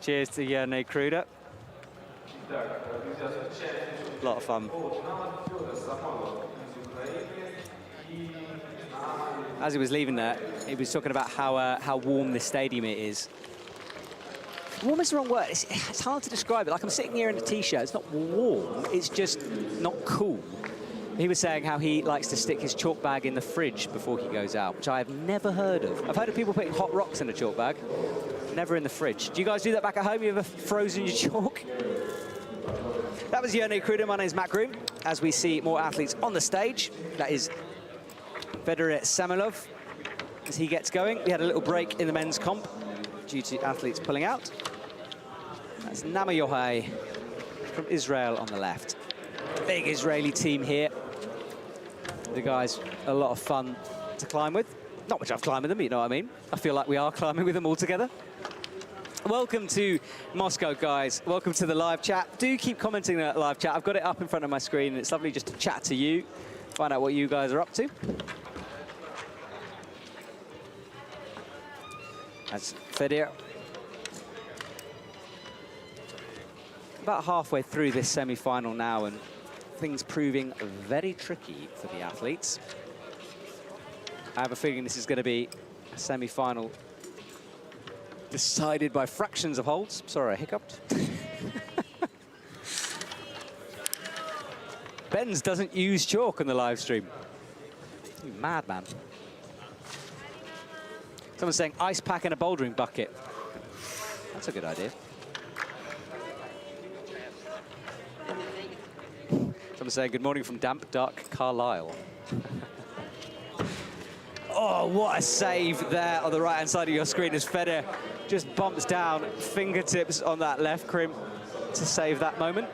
Cheers to Jerne Kruder. A lot of fun. As he was leaving there, he was talking about how warm this stadium is. Warm is the wrong word. It's hard to describe it. Like, I'm sitting here in a t-shirt. It's not warm. It's just not cool. He was saying how he likes to stick his chalk bag in the fridge before he goes out, which I have never heard of. I've heard of people putting hot rocks in a chalk bag, never in the fridge. Do you guys do that back at home? You ever frozen your chalk? That was Jerne Kruder. My name is Matt Groom. As we see more athletes on the stage, that is Fedor Samilov. As he gets going, we had a little break in the men's comp due to athletes pulling out. That's Nama Yohai from Israel on the left. Big Israeli team here. The guys, a lot of fun to climb with. Not much I've climbed with them, you know what I mean? I feel like we are climbing with them all together. Welcome to Moscow, guys. Welcome to the live chat. Do keep commenting in that live chat. I've got it up in front of my screen, and it's lovely just to chat to you, find out what you guys are up to. That's Fedor. About halfway through this semi-final now, and things proving very tricky for the athletes. I have a feeling this is going to be a semi-final decided by fractions of holds. Sorry, I hiccuped. Benz doesn't use chalk on the live stream. You madman. Someone's saying ice pack and a bouldering bucket. That's a good idea. Someone saying good morning from damp, dark Carlisle. Oh, what a save there on the right-hand side of your screen as Federer just bumps down, fingertips on that left crimp to save that moment.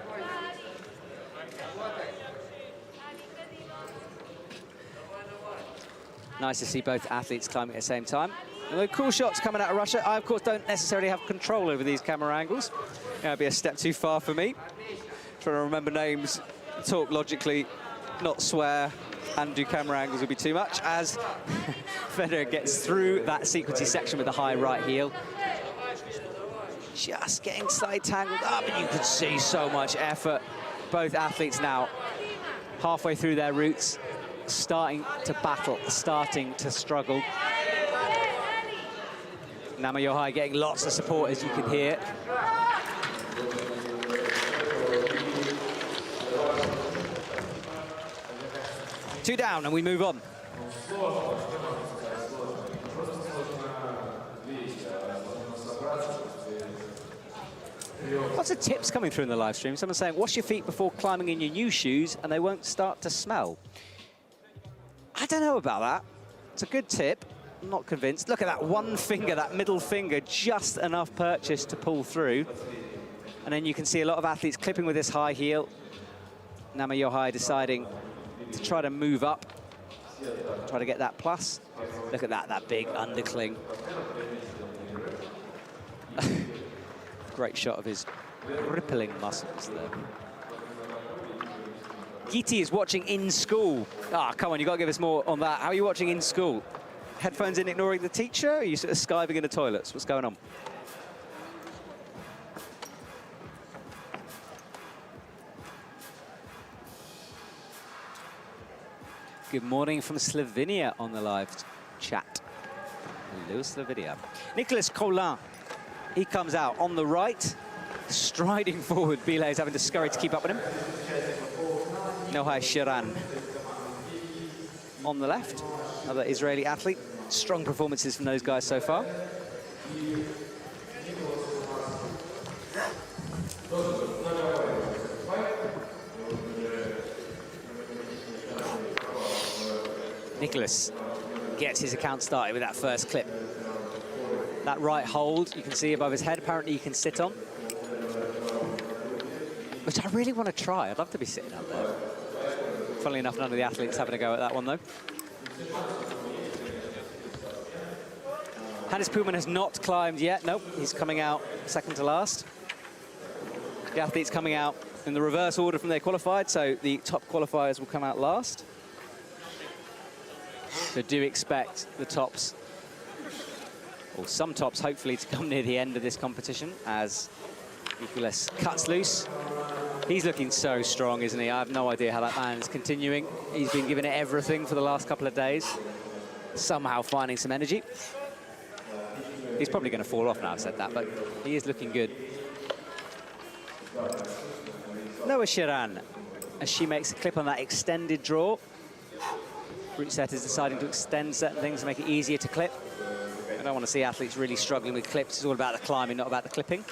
Nice to see both athletes climbing at the same time. Although cool shots coming out of Russia, I, of course, don't necessarily have control over these camera angles. That'd be a step too far for me. Trying to remember names, talk logically, not swear, and do camera angles would be too much, as Federer gets through that sequencey section with the high right heel. Just getting slightly tangled up, and you can see so much effort. Both athletes now halfway through their routes, starting to battle, starting to struggle. Namayohai getting lots of support, as you can hear. Two down, and we move on. Lots of tips coming through in the live stream. Someone's saying, wash your feet before climbing in your new shoes and they won't start to smell. I don't know about that. It's a good tip. I'm not convinced. Look at that one finger, that middle finger, just enough purchase to pull through. And then you can see a lot of athletes clipping with this high heel. Namayohai deciding to try to move up, try to get that plus. Look at that big undercling. Great shot of his rippling muscles there. Giti is watching in school. Ah, come on, you got to give us more on that. How are you watching in school? Headphones in, ignoring the teacher? Or are you sort of skiving in the toilets? What's going on? Good morning from Slovenia on the live chat. Hello, Slovenia. Nicolas Collin, he comes out on the right, striding forward. Bilay is having to scurry to keep up with him. Nohai Shiran on the left, another Israeli athlete. Strong performances from those guys so far. Nicholas gets his account started with that first clip. That right hold, you can see above his head, apparently you can sit on. Which I really want to try. I'd love to be sitting up there. Funnily enough, none of the athletes having a go at that one, though. Hannes Pullman has not climbed yet. Nope, he's coming out second to last. The athletes coming out in the reverse order from their qualified, so the top qualifiers will come out last. So do expect the tops, or some tops, hopefully, to come near the end of this competition as Nicholas cuts loose. He's looking so strong, isn't he? I have no idea how that man is continuing. He's been giving it everything for the last couple of days, somehow finding some energy. He's probably going to fall off now, I've said that, but he is looking good. Noah Shiran, as she makes a clip on that extended draw. Route set is deciding to extend certain things to make it easier to clip. I don't want to see athletes really struggling with clips. It's all about the climbing, not about the clipping.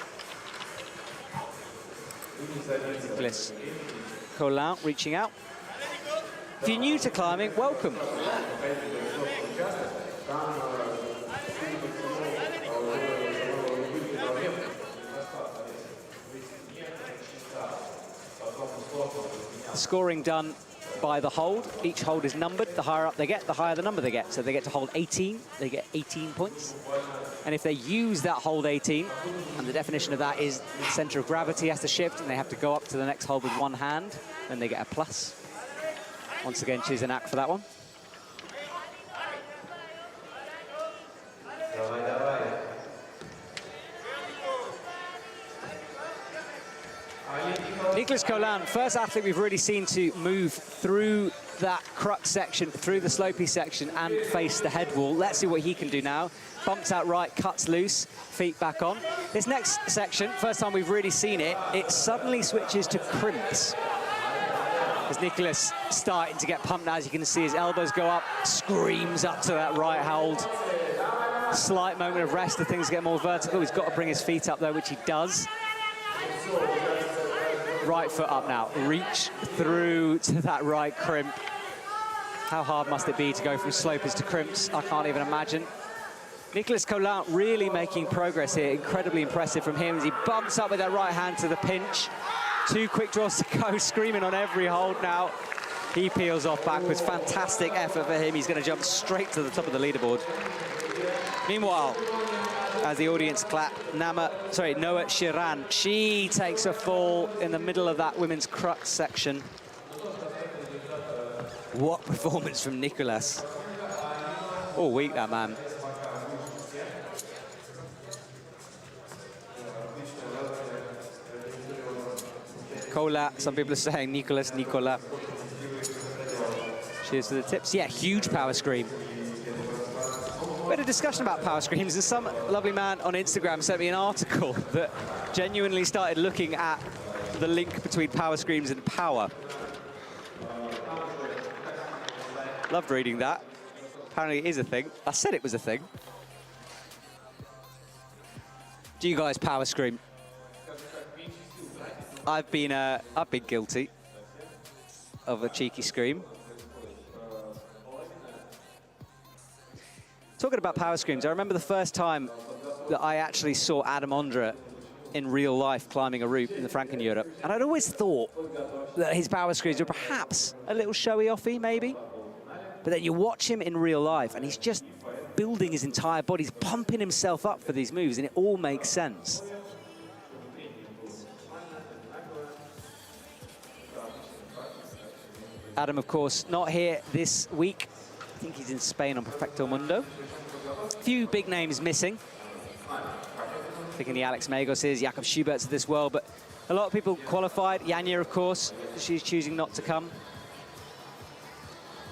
Nicolas Collin reaching out. If you're new to climbing, welcome. Scoring done by the hold. Each hold is numbered. The higher up they get, the higher the number they get. So they get to hold 18, they get 18 points. And if they use that hold 18, and the definition of that is the center of gravity has to shift and they have to go up to the next hold with one hand, then they get a plus. Once again, choose an act for that one. Nicolas Collin, first athlete we've really seen to move through that crux section, through the slopey section, and face the head wall. Let's see what he can do now. Bumps out right, cuts loose, feet back on. This next section, first time we've really seen it, it suddenly switches to crimps. As Nicolas starting to get pumped now, as you can see his elbows go up, screams up to that right hold. Slight moment of rest, the things get more vertical. He's got to bring his feet up though, which he does. Right foot up now. Reach through to that right crimp. How hard must it be to go from slopers to crimps? I can't even imagine. Nicolas Collin really making progress here. Incredibly impressive from him as he bumps up with that right hand to the pinch. 2 quick draws to go, screaming on every hold now. He peels off backwards. Fantastic effort for him. He's going to jump straight to the top of the leaderboard. Meanwhile, as the audience clap, Noah Chiran, she takes a fall in the middle of that women's crux section. What performance from Nicolas. All week, that man. Cola, some people are saying Nicolas. Cheers to the tips. Yeah, huge power scream. We had a discussion about power screams, and some lovely man on Instagram sent me an article that genuinely started looking at the link between power screams and power. Loved reading that. Apparently it is a thing. I said it was a thing. Do you guys power scream? I've been guilty of a cheeky scream. Talking about power screams, I remember the first time that I actually saw Adam Ondra in real life climbing a route in the Franken Europe, and I'd always thought that his power screams were perhaps a little showy-offy, maybe. But then you watch him in real life, and he's just building his entire body. He's pumping himself up for these moves, and it all makes sense. Adam, of course, not here this week. I think he's in Spain on Perfecto Mundo. A few big names missing. Thinking the Alex Magoses, Jakob Schuberts of this world, but a lot of people qualified. Janja, of course, she's choosing not to come.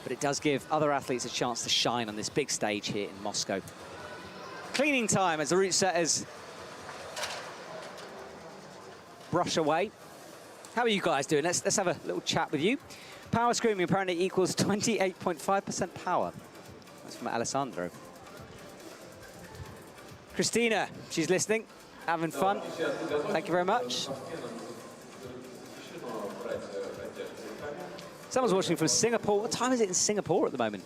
But it does give other athletes a chance to shine on this big stage here in Moscow. Cleaning time as the route setters brush away. How are you guys doing? Let's have a little chat with you. Power screaming apparently equals 28.5% power. That's from Alessandro. Christina, she's listening, having fun. Thank you very much. Someone's watching from Singapore. What time is it in Singapore at the moment?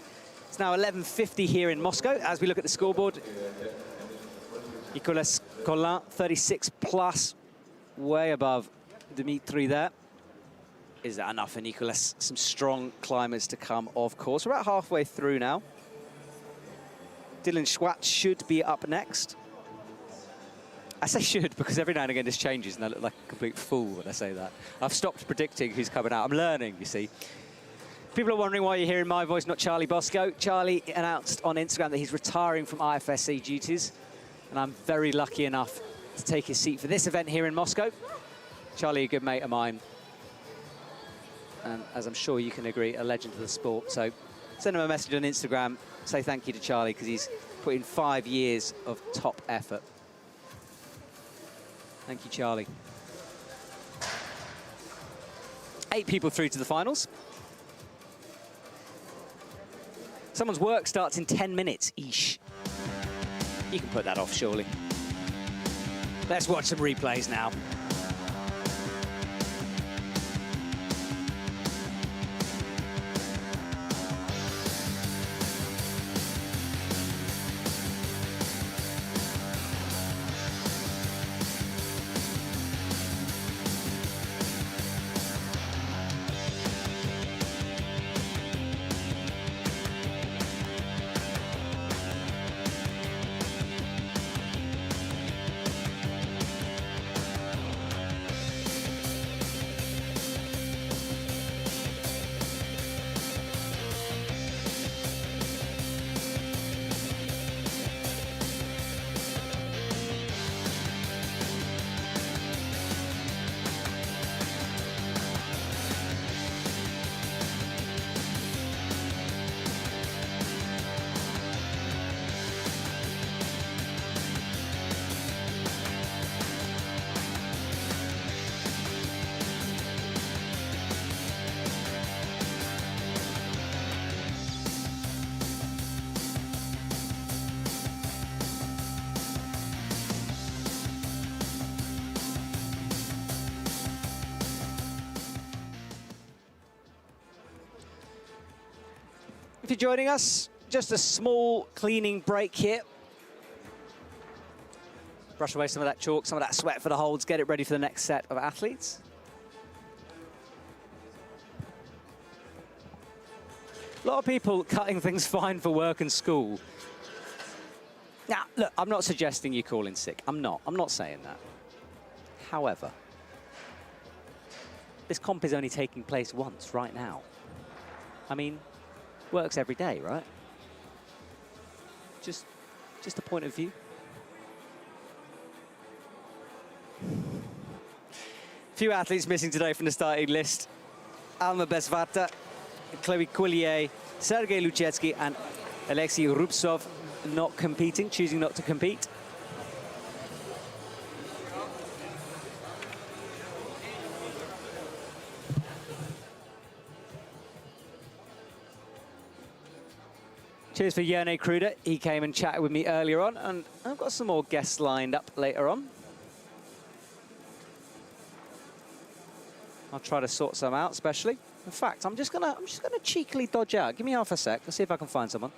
It's now 11:50 here in Moscow. As we look at the scoreboard, Nicolas Collin, 36 plus, way above Dimitri there. Is that enough for Nicolas? Some strong climbers to come, of course. We're about halfway through now. Dylan Schwartz should be up next. I say should because every now and again this changes and I look like a complete fool when I say that. I've stopped predicting who's coming out. I'm learning, you see. People are wondering why you're hearing my voice, not Charlie Bosco. Charlie announced on Instagram that he's retiring from IFSC duties, and I'm very lucky enough to take his seat for this event here in Moscow. Charlie, a good mate of mine. And as I'm sure you can agree, a legend of the sport. So send him a message on Instagram, say thank you to Charlie, because he's put in 5 years of top effort. Thank you, Charlie. 8 people through to the finals. Someone's work starts in 10 minutes, eesh. You can put that off, surely. Let's watch some replays now. if you're joining us. Just a small cleaning break here. Brush away some of that chalk, some of that sweat for the holds, get it ready for the next set of athletes. A lot of people cutting things fine for work and school. Now, look, I'm not suggesting you call in sick. I'm not saying that. However, this comp is only taking place once right now. I mean, works every day, right? Just a point of view. Few athletes missing today from the starting list. Alma Besvarta, Chloe Collier, Sergei Luchetsky and Alexei Rubtsov not competing, choosing not to compete. Cheers for Jerne Kruder. He came and chatted with me earlier on, and I've got some more guests lined up later on. I'll try to sort some out, especially. In fact, I'm just gonna cheekily dodge out. Give me half a sec. Let's see if I can find someone.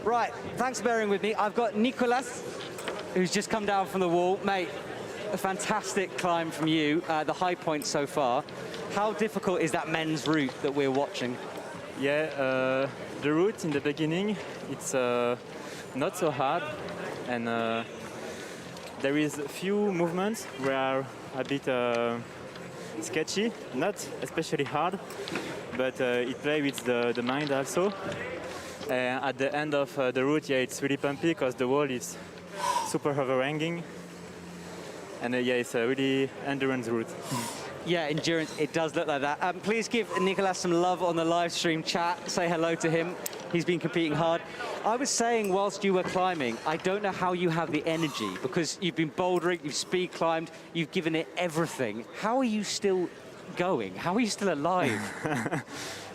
Right, thanks for bearing with me. I've got Nicolas, who's just come down from the wall. Mate, a fantastic climb from you, the high point so far. How difficult is that men's route that we're watching? Yeah, the route in the beginning, it's not so hard, and there is a few movements where are a bit sketchy, not especially hard, but it plays with the mind also. At the end of the route, yeah, it's really pumpy because the wall is super overhanging, and yeah, it's a really endurance route. Yeah, endurance, it does look like that. Please give Nicolas some love on the live stream chat. Say hello to him. He's been competing hard. I was saying whilst you were climbing, I don't know how you have the energy, because you've been bouldering, you've speed climbed, you've given it everything. How are you still going? How are you still alive?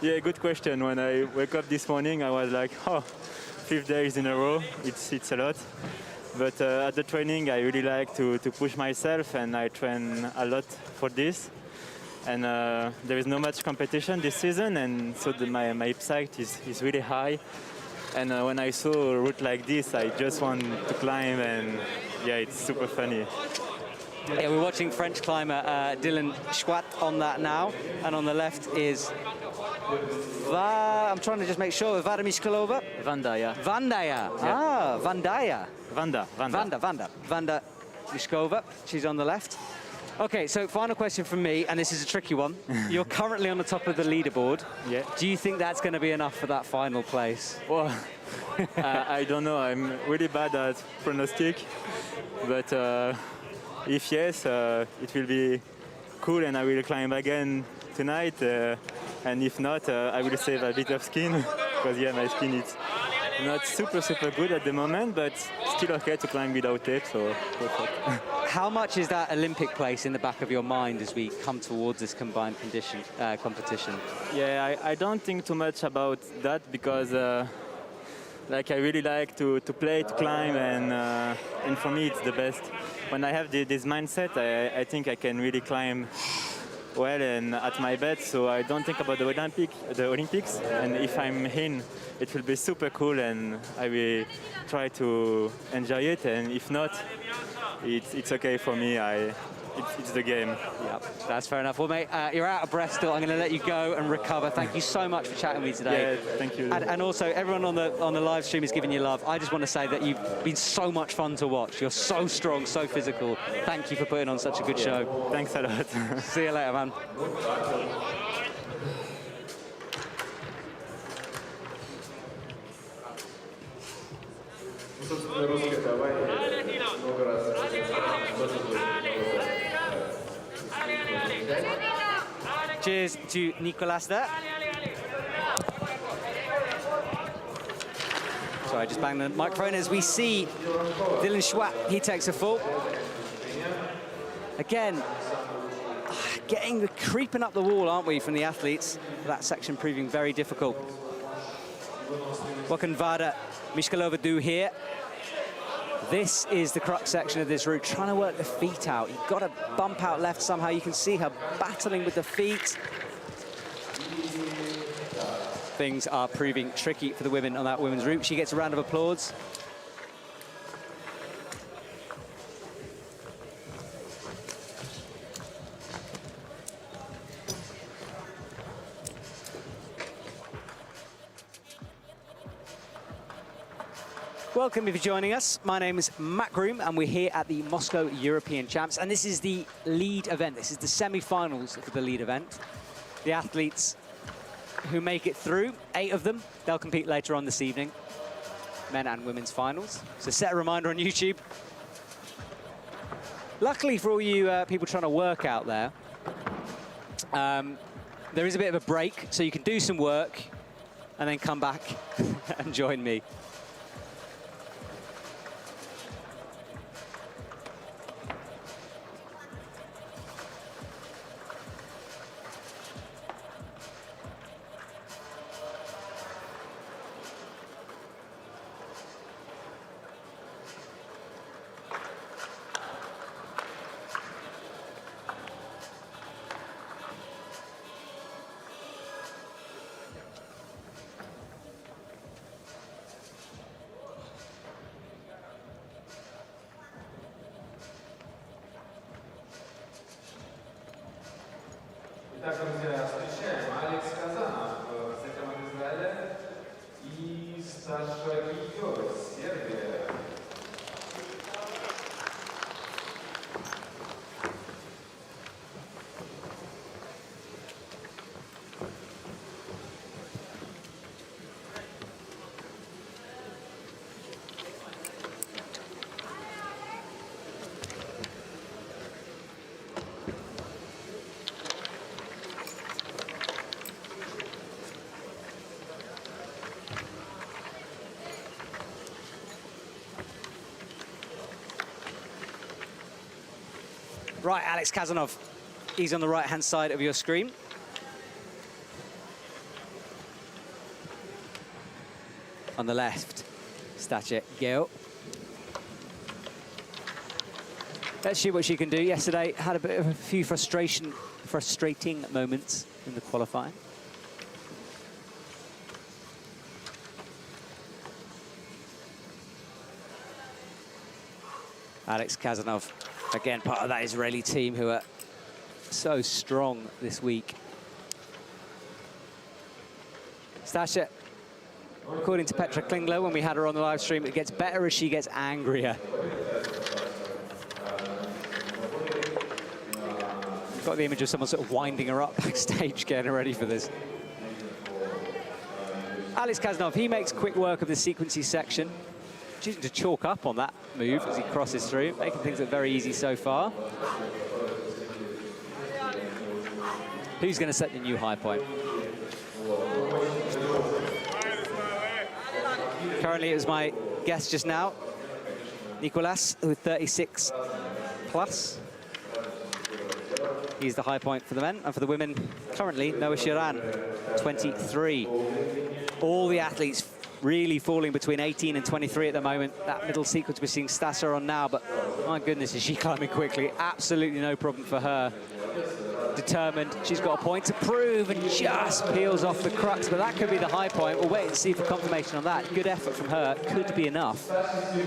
Yeah, good question. When I woke up this morning, I was like, oh, 5 days in a row, it's a lot. But at the training, I really like to push myself, and I train a lot for this. And there is not much competition this season, and so my psyche is really high. And when I saw a route like this, I just want to climb, and yeah, it's super funny. Yeah, we're watching French climber Dylan Schwat on that now, and on the left is I'm trying to just make sure, Vanda Miskalova? Vandaya. Vandaya. Ah, Vandaya. Vanda Mishkova. She's on the left. Okay, so final question from me, and this is a tricky one. You're currently on the top of the leaderboard. Yeah. Do you think that's going to be enough for that final place? Well, I don't know. I'm really bad at pronostic, but if yes, it will be cool, and I will climb again tonight. And if not, I will save a bit of skin, because yeah, my skin is not super good at the moment, but still okay to climb without tape, so perfect. How much is that Olympic place in the back of your mind as we come towards this combined competition? Yeah, I don't think too much about that because like I really like to play, to climb, and for me it's the best. When I have this mindset, I think I can really climb well and at my best, so I don't think about the Olympics, and if I'm in, it will be super cool and I will try to enjoy it, and if not, it's okay for me. It's the game. Yeah, that's fair enough. Well, mate, you're out of breath still. I'm going to let you go and recover. Thank you so much for chatting with me today. Yeah, thank you. And also, everyone on the live stream is giving you love. I just want to say that you've been so much fun to watch. You're so strong, so physical. Thank you for putting on such a good show. Thanks a lot. See you later, man. Собственно, русская товарищ много раз Cheers to Nicolas there. So I just banged the microphone as we see Dylan Schwapp, he takes a fall. Again, creeping up the wall, aren't we, from the athletes? That section proving very difficult. What can Vada Mishkalova do here? This is the crux section of this route, trying to work the feet out. You've got to bump out left somehow. You can see her battling with the feet. Things are proving tricky for the women on that women's route. She gets a round of applause. Welcome if you're joining us. My name is Matt Groom and we're here at the Moscow European Champs, and this is the lead event. This is the semi-finals for the lead event. The athletes who make it through, 8 of them, they'll compete later on this evening, men and women's finals. So set a reminder on YouTube. Luckily for all you people trying to work out there, there is a bit of a break, so you can do some work and then come back and join me. Итак, друзья, встречаем Алекс Казанов за команду Израиля и Саша Гио, Сербия. Right, Alex Kazanov, he's on the right-hand side of your screen. On the left, Stacia Gale. Let's see what she can do. Yesterday, had a bit of a few frustrating moments in the qualifying. Alex Kazanov, again, part of that Israeli team who are so strong this week. Stacia, according to Petra Klingler, when we had her on the live stream, it gets better as she gets angrier. Got the image of someone sort of winding her up backstage, getting her ready for this. Alex Kazanov, he makes quick work of the sequencing section, choosing to chalk up on that move as he crosses through, making things look very easy so far. Who's going to set the new high point? Currently, it was my guess just now, Nicolas, with 36 plus. He's the high point for the men, and for the women, currently, Noah Shiran, 23. All the athletes really falling between 18 and 23 at the moment. That middle sequence we're seeing Stasa on now, but my goodness, is she climbing quickly. Absolutely no problem for her. Determined, she's got a point to prove and just peels off the crux, but that could be the high point. We'll wait and see for confirmation on that. Good effort from her, could be enough,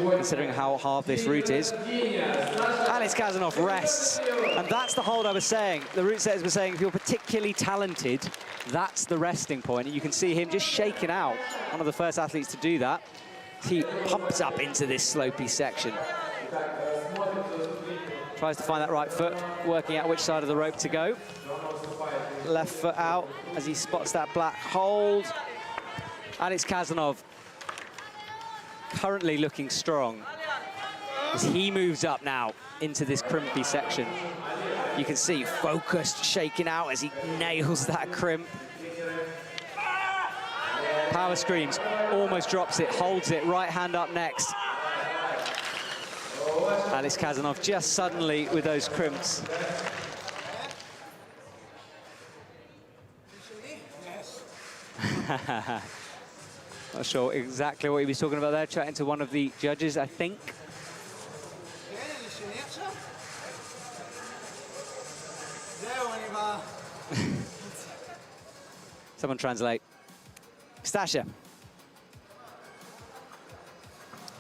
considering how hard this route is. Alex Kazanov rests, and that's the hold I was saying. The route setters were saying if you're particularly talented, that's the resting point, and you can see him just shaking out. One of the first athletes to do that. He pumps up into this slopey section. Tries to find that right foot, working out which side of the rope to go. Left foot out as he spots that black hold. Alex Kazanov currently looking strong as he moves up now into this crimpy section. You can see focused, shaking out as he nails that crimp. Power screams, almost drops it, holds it, right hand up next. Alex Kazanov just suddenly with those crimps. Not sure exactly what he was talking about there, chatting to one of the judges, I think. Someone translate. Stasha.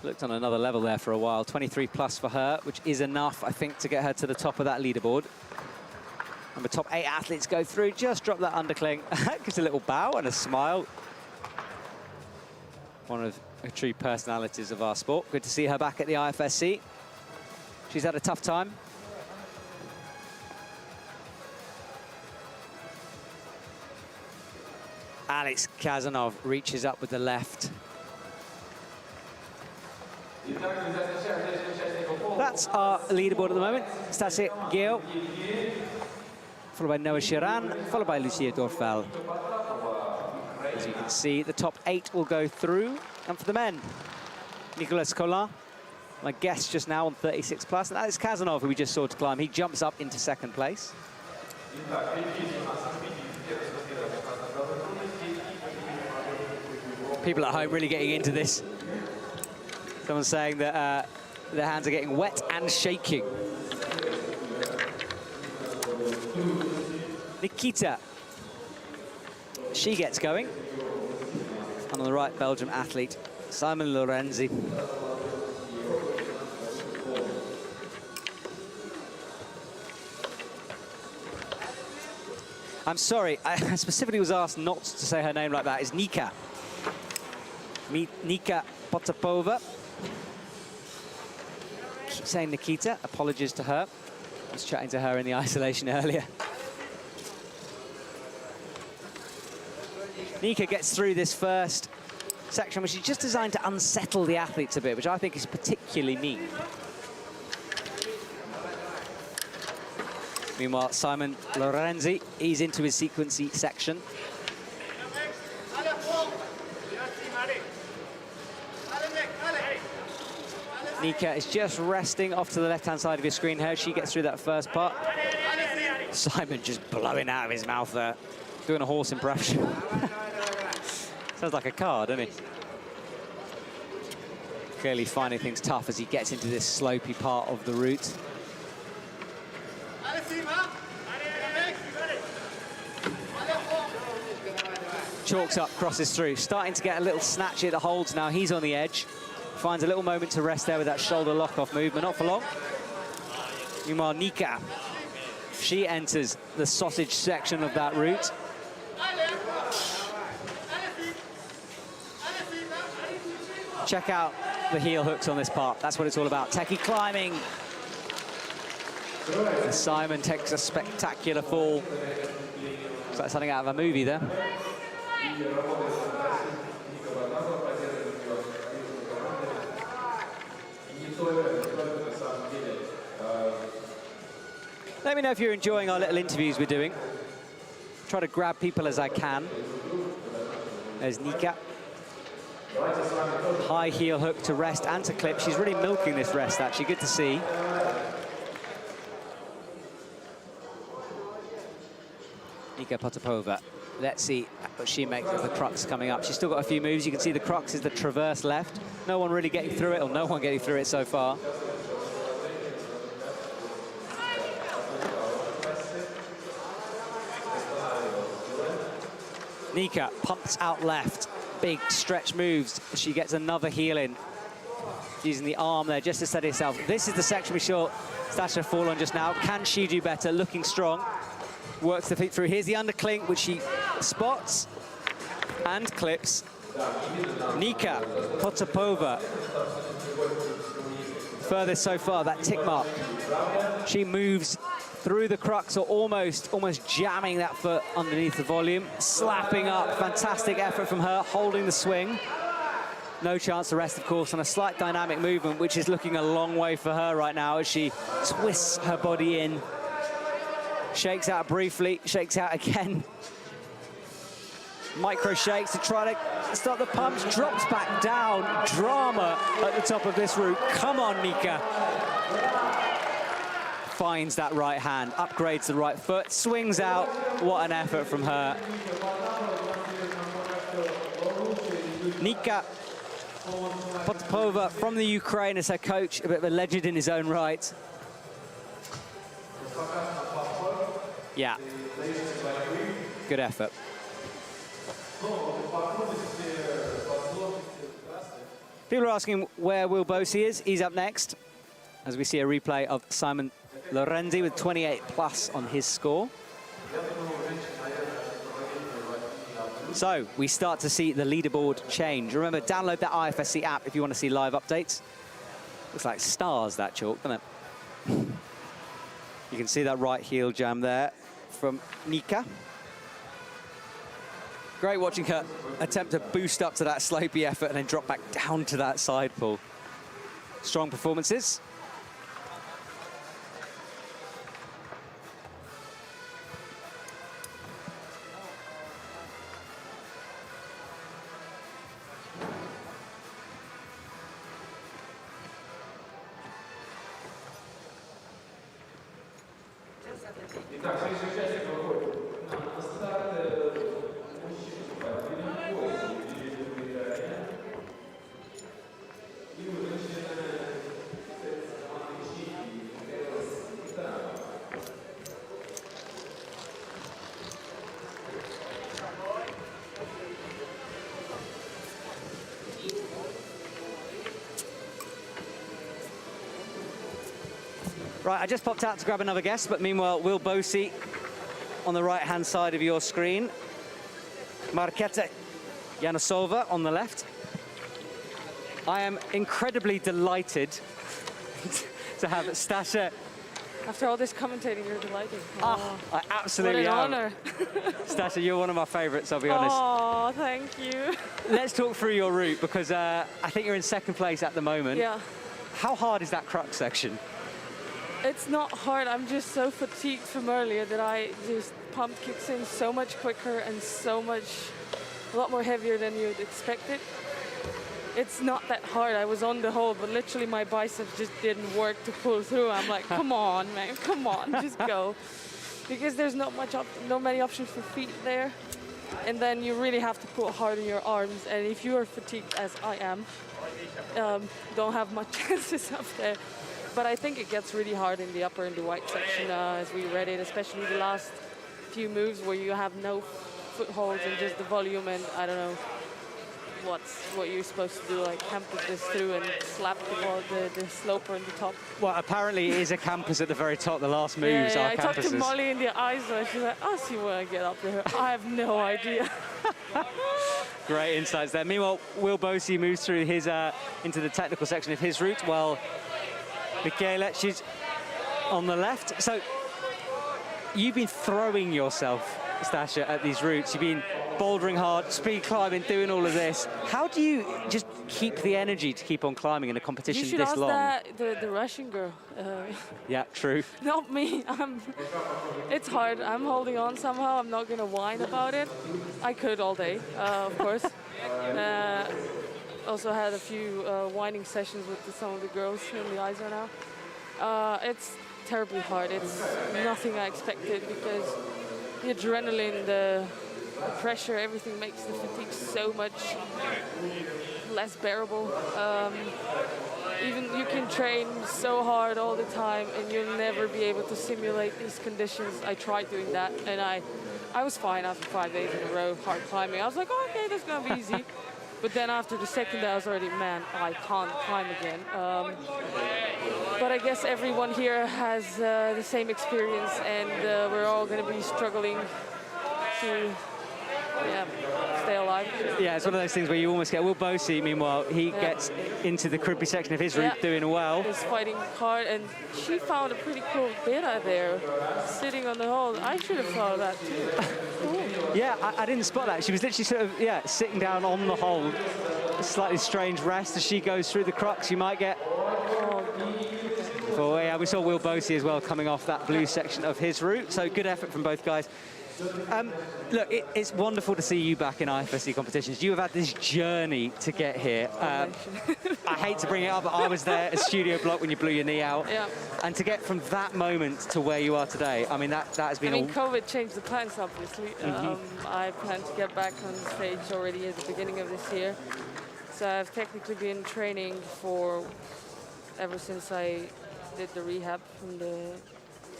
Looked on another level there for a while. 23 plus for her, which is enough, I think, to get her to the top of that leaderboard. And the top 8 athletes go through. Just drop that undercling. Gives a little bow and a smile. One of the true personalities of our sport. Good to see her back at the IFSC. She's had a tough time. Alex Kazanov reaches up with the left. That's our leaderboard at the moment. Stase Geo, followed by Noah Shiran, followed by Lucia Dorfel. As you can see, the top 8 will go through. And for the men, Nicolas Collin, my guest just now on 36 plus, and Alex Kazanov, who we just saw to climb, he jumps up into 2nd place. People at home really getting into this. Someone's saying that their hands are getting wet and shaking. Nikita. She gets going. And on the right, Belgium athlete, Simon Lorenzi. I'm sorry, I specifically was asked not to say her name like that. It's Nika. Nika Potapova. Keep saying Nikita, apologies to her. I was chatting to her in the isolation earlier. Nika gets through this first section, which is just designed to unsettle the athletes a bit, which I think is particularly neat. Meanwhile, Simon Lorenzi, he's into his sequencey section. Nika is just resting off to the left-hand side of your screen here. She gets through that first part. Simon just blowing out of his mouth there, doing a horse impression. Sounds like a car, doesn't he? Clearly finding things tough as he gets into this slopey part of the route. Chalks up, crosses through. Starting to get a little snatchy at the holds now. He's on the edge. Finds a little moment to rest there with that shoulder lock-off move, but not for long. Meanwhile, Nika, she enters the sausage section of that route. Check out the heel hooks on this part. That's what it's all about. Techie climbing. And Simon takes a spectacular fall. Looks like something out of a movie there. Let me know if you're enjoying our little interviews we're doing. Try to grab people as I can. There's Nika. High heel hook to rest and to clip. She's really milking this rest, actually. Good to see. Nika Potapova. Let's see what she makes of the crux coming up. She's still got a few moves. You can see the crux is the traverse left. No one really getting through it, or no one getting through it so far. Nika pumps out left. Big stretch moves. She gets another heel in. Using the arm there just to steady herself. This is the section we saw Stasha fall on just now. Can she do better? Looking strong. Works the feet through. Here's the underclink, which she spots and clips. Nika Potapova. Furthest so far, that tick mark. She moves through the crux, or almost jamming that foot underneath the volume. Slapping up, fantastic effort from her, holding the swing. No chance to rest, of course, on a slight dynamic movement, which is looking a long way for her right now as she twists her body in. Shakes out briefly, shakes out again. Micro shakes to try to start the pumps, drops back down. Drama at the top of this route. Come on, Nika. Finds that right hand, upgrades the right foot, swings out. What an effort from her. Nika Potapova from the Ukraine as her coach, a bit of a legend in his own right. Yeah, good effort. People are asking where Will Bosey is. He's up next, as we see a replay of Simon Lorenzi with 28+ on his score. So we start to see the leaderboard change. Remember, download that IFSC app if you want to see live updates. Looks like stars, that chalk, doesn't it? You can see that right heel jam there from Nika. Great watching her attempt to boost up to that slopey effort and then drop back down to that side pull. Strong performances. Right, I just popped out to grab another guest, but meanwhile, Will Bosey on the right-hand side of your screen. Marketa Yanosova on the left. I am incredibly delighted to have Stasha. After all this commentating, you're delighted. Oh, I absolutely am. What an honor. Stasha, you're one of my favorites, I'll be honest. Oh, thank you. Let's talk through your route, because I think you're in second place at the moment. Yeah. How hard is that crux section? It's not hard. I'm just so fatigued from earlier that I just pump kicks in so much quicker and a lot more heavier than you'd expect it. It's not that hard. I was on the hold, but literally my biceps just didn't work to pull through. I'm like, come on, man, come on, just go. Because there's not many options for feet there. And then you really have to pull hard in your arms. And if you are fatigued, as I am, don't have much chances up there. But I think it gets really hard in the upper and the white section as we read it, especially the last few moves where you have no footholds and just the volume, and I don't know what you're supposed to do, like campus this through and slap the sloper on the top. Well, apparently it is a campus at the very top. The last moves are I campuses. talked to Molly in the eyes, and she's like, I'll see when I get up there. I have no idea. Great insights there. Meanwhile, Will Bosey moves through his into the technical section of his route, while Michaela, she's on the left. So you've been throwing yourself, Stasha, at these routes. You've been bouldering hard, speed climbing, doing all of this. How do you just keep the energy to keep on climbing in a competition this long? You should ask the Russian girl. Yeah, true. Not me. It's hard. I'm holding on somehow. I'm not going to whine about it. I could all day, of course. also had a few whining sessions with some of the girls in the ISO now. It's terribly hard. It's nothing I expected because the adrenaline, the pressure, everything makes the fatigue so much less bearable. Even you can train so hard all the time and you'll never be able to simulate these conditions. I tried doing that and I was fine after 5 days in a row of hard climbing. I was like, oh, okay, that's gonna be easy. But then after the second day, I was already, man, I can't climb again. But I guess everyone here has the same experience, and we're all going to be struggling to stay alive. Yeah, it's one of those things where you almost get Will Bosey, meanwhile, he gets into the crimpy section of his route doing well. He's fighting hard, and she found a pretty cool beta there, sitting on the hold. I should have thought of that too. Cool. Yeah, I didn't spot that. She was literally sort of, sitting down on the hold. A slightly strange rest as she goes through the crux. You might get... Oh, yeah, we saw Will Bosey as well coming off that blue section of his route. So good effort from both guys. Look, it's wonderful to see you back in IFSC competitions. You have had this journey to get here. I hate to bring it up, but I was there at Studio Block when you blew your knee out. Yeah. And to get from that moment to where you are today, I mean, that has been COVID changed the plans, obviously. I plan to get back on stage already at the beginning of this year. So I've technically been training ever since I did the rehab from the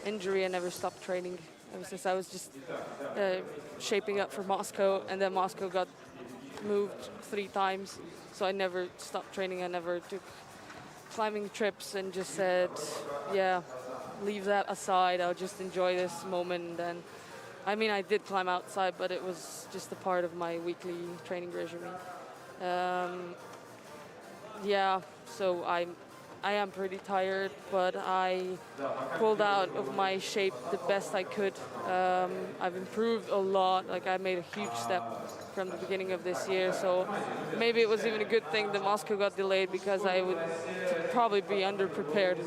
injury. I never stopped training ever since I was just shaping up for Moscow, and then Moscow got moved 3 times. So I never stopped training. I never took climbing trips and just said, yeah, leave that aside. I'll just enjoy this moment. And I mean, I did climb outside, but it was just a part of my weekly training regimen. Yeah, so I am pretty tired, but I pulled out of my shape the best I could. I've improved a lot. Like, I made a huge step from the beginning of this year, so maybe it was even a good thing that Moscow got delayed, because I would probably be underprepared.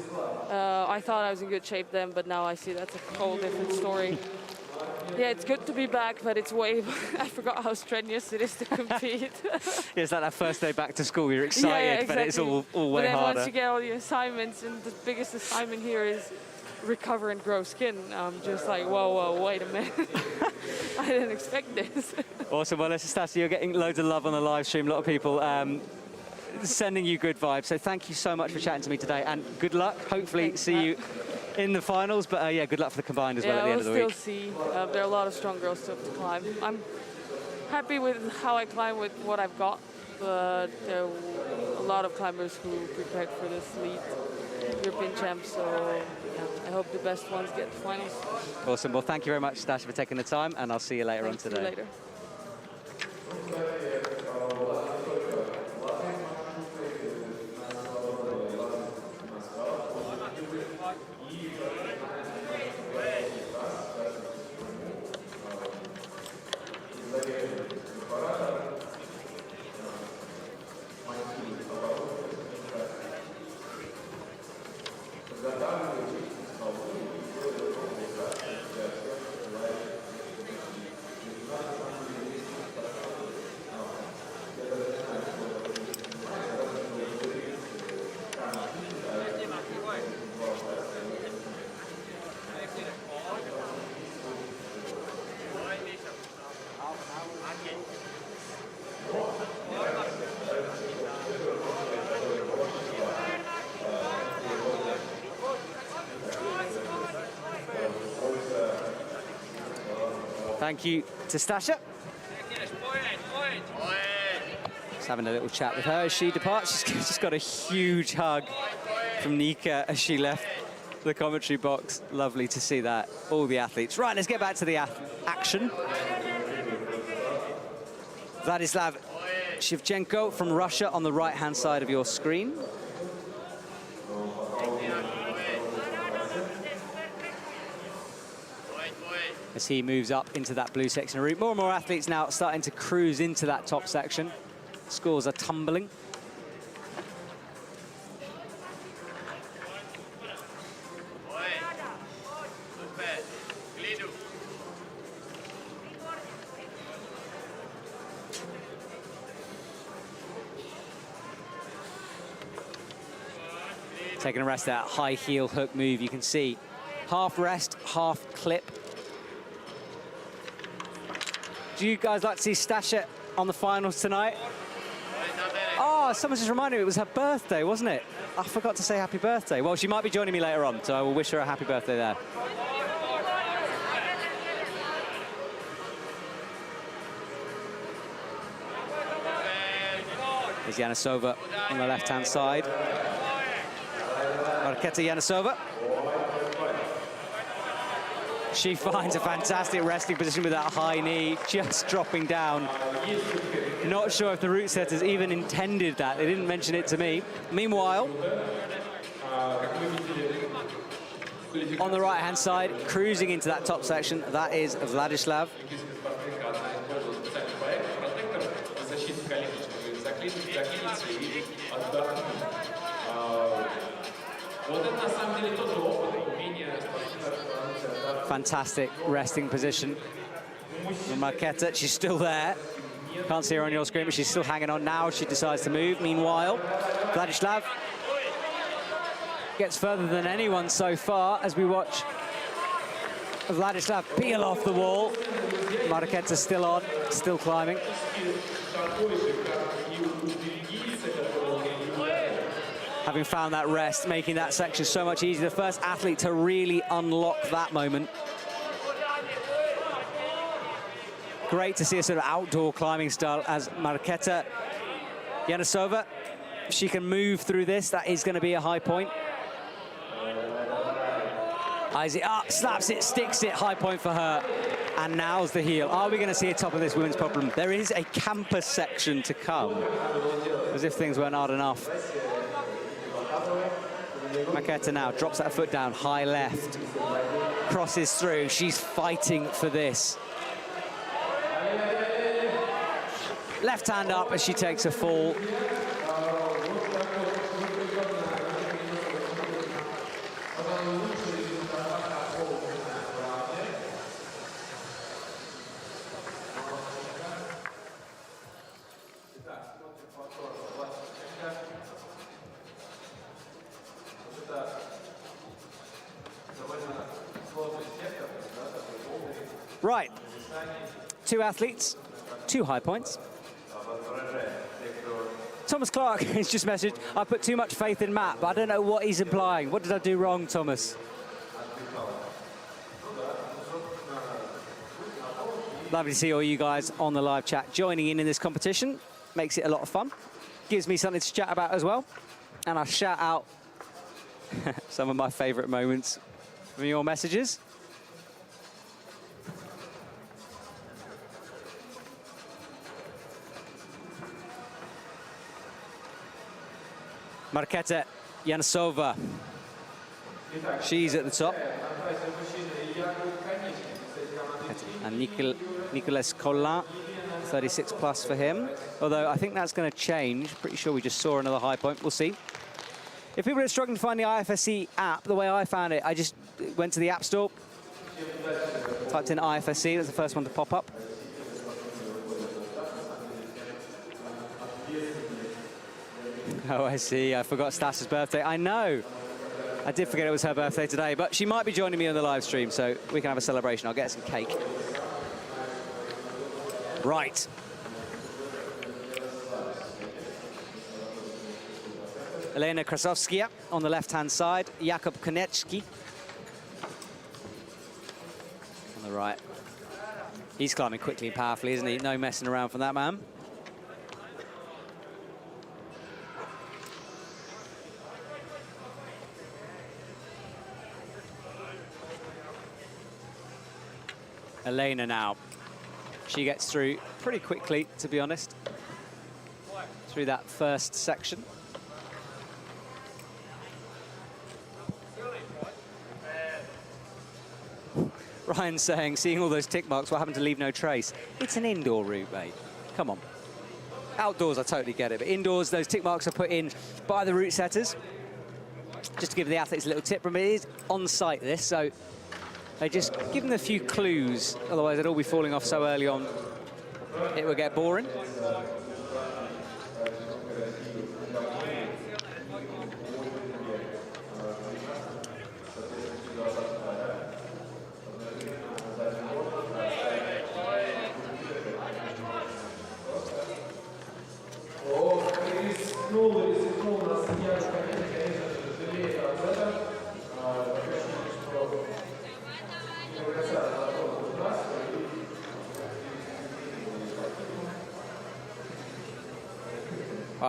I thought I was in good shape then, but now I see that's a whole different story. Yeah, it's good to be back, but it's way... I forgot how strenuous it is to compete. It's like that first day back to school, you're excited, exactly. but it's all way but then harder. Once you get all the assignments, and the biggest assignment here is recover and grow skin, I'm just like, whoa, wait a minute. I didn't expect this. Awesome. Well, Stassi, you're getting loads of love on the live stream. A lot of people sending you good vibes. So thank you so much for chatting to me today, and good luck. Hopefully see you in the finals, but yeah, good luck for the combined as well at the end of the week. We'll still see. There are a lot of strong girls still to climb. I'm happy with how I climb with what I've got, but there are a lot of climbers who prepared for this lead European champs, so yeah, I hope the best ones get to the finals. Awesome. Well, thank you very much, Stasha, for taking the time, and I'll see you later on today. See you later. Thank you to Stasha. Just having a little chat with her as she departs. She's just got a huge hug from Nika as she left the commentary box. Lovely to see that. All the athletes. Right, let's get back to the action. Vladislav Shevchenko from Russia on the right-hand side of your screen. As he moves up into that blue section of route. More and more athletes now starting to cruise into that top section. Scores are tumbling. Taking a rest at that high heel hook move. You can see half rest, half clip. Do you guys like to see Stasha on the finals tonight? Oh, someone just reminded me it was her birthday, wasn't it? I forgot to say happy birthday. Well, she might be joining me later on, so I will wish her a happy birthday there. There's Yanasova on the left-hand side. Marketa Yanasova. She finds a fantastic resting position with that high knee, just dropping down. Not sure if the root setters even intended that. They didn't mention it to me. Meanwhile, on the right-hand side, cruising into that top section, that is Vladislav. Fantastic resting position. Marketa, she's still there. Can't see her on your screen, but she's still hanging on now. She decides to move. Meanwhile, Vladislav gets further than anyone so far as we watch Vladislav peel off the wall. Marketa still on, still climbing. Having found that rest, making that section so much easier. The first athlete to really unlock that moment. Great to see a sort of outdoor climbing style as Marketa Yanasova. If she can move through this, that is going to be a high point. Eyes it up, slaps it, sticks it, high point for her. And now's the heel. Are we going to see a top of this women's problem? There is a campus section to come, as if things weren't hard enough. Marketa now drops that foot down, high left, crosses through. She's fighting for this. Left hand up as she takes a fall. Right, 2 athletes, 2 high points. Thomas Clark has just messaged, I put too much faith in Matt, but I don't know what he's implying. What did I do wrong, Thomas? Lovely to see all you guys on the live chat joining in this competition. Makes it a lot of fun. Gives me something to chat about as well. And I shout out some of my favourite moments from your messages. Marketa Yanasova, she's at the top. And Nicolas Collin, 36 plus for him. Although I think that's going to change. Pretty sure we just saw another high point. We'll see. If people are struggling to find the IFSC app, the way I found it, I just went to the App Store, typed in IFSC, that's the first one to pop up. Oh, I see. I forgot Stas's birthday. I know. I did forget it was her birthday today, but she might be joining me on the live stream, so we can have a celebration. I'll get some cake. Right. Elena Krasovskia on the left-hand side. Jakub Konecki on the right. He's climbing quickly and powerfully, isn't he? No messing around from that man. Elena now. She gets through pretty quickly, to be honest, through that first section. Ryan's saying, seeing all those tick marks, what happened to leave no trace? It's an indoor route, mate. Come on. Outdoors, I totally get it, but indoors, those tick marks are put in by the route setters. Just to give the athletes a little tip from it, is on site this, so they just give them a few clues, otherwise they'd all be falling off so early on, it would get boring.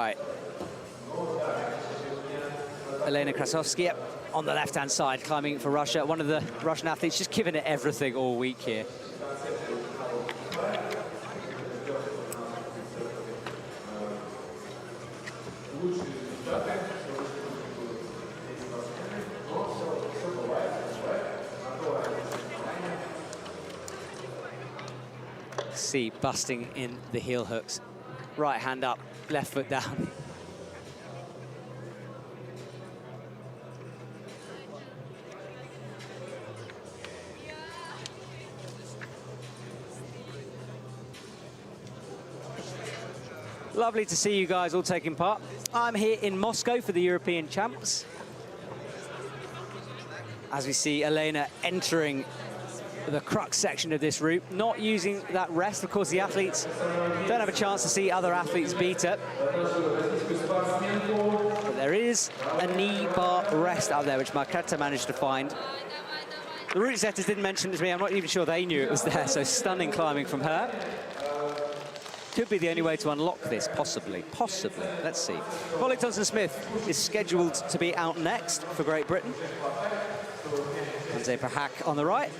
Right. Elena Krasovsky on the left-hand side, climbing for Russia. One of the Russian athletes just giving it everything all week here. See, busting in the heel hooks. Right hand up, left foot down. Lovely to see you guys all taking part. I'm here in Moscow for the European Champs. As we see Elena entering the crux section of this route, not using that rest. Of course, the athletes don't have a chance to see other athletes beat it. But there is a knee bar rest out there, which Marketa managed to find. The route setters didn't mention it to me. I'm not even sure they knew it was there, so stunning climbing from her. Could be the only way to unlock this, possibly. Possibly. Let's see. Molly Thompson-Smith is scheduled to be out next for Great Britain. Anze Pahak on the right.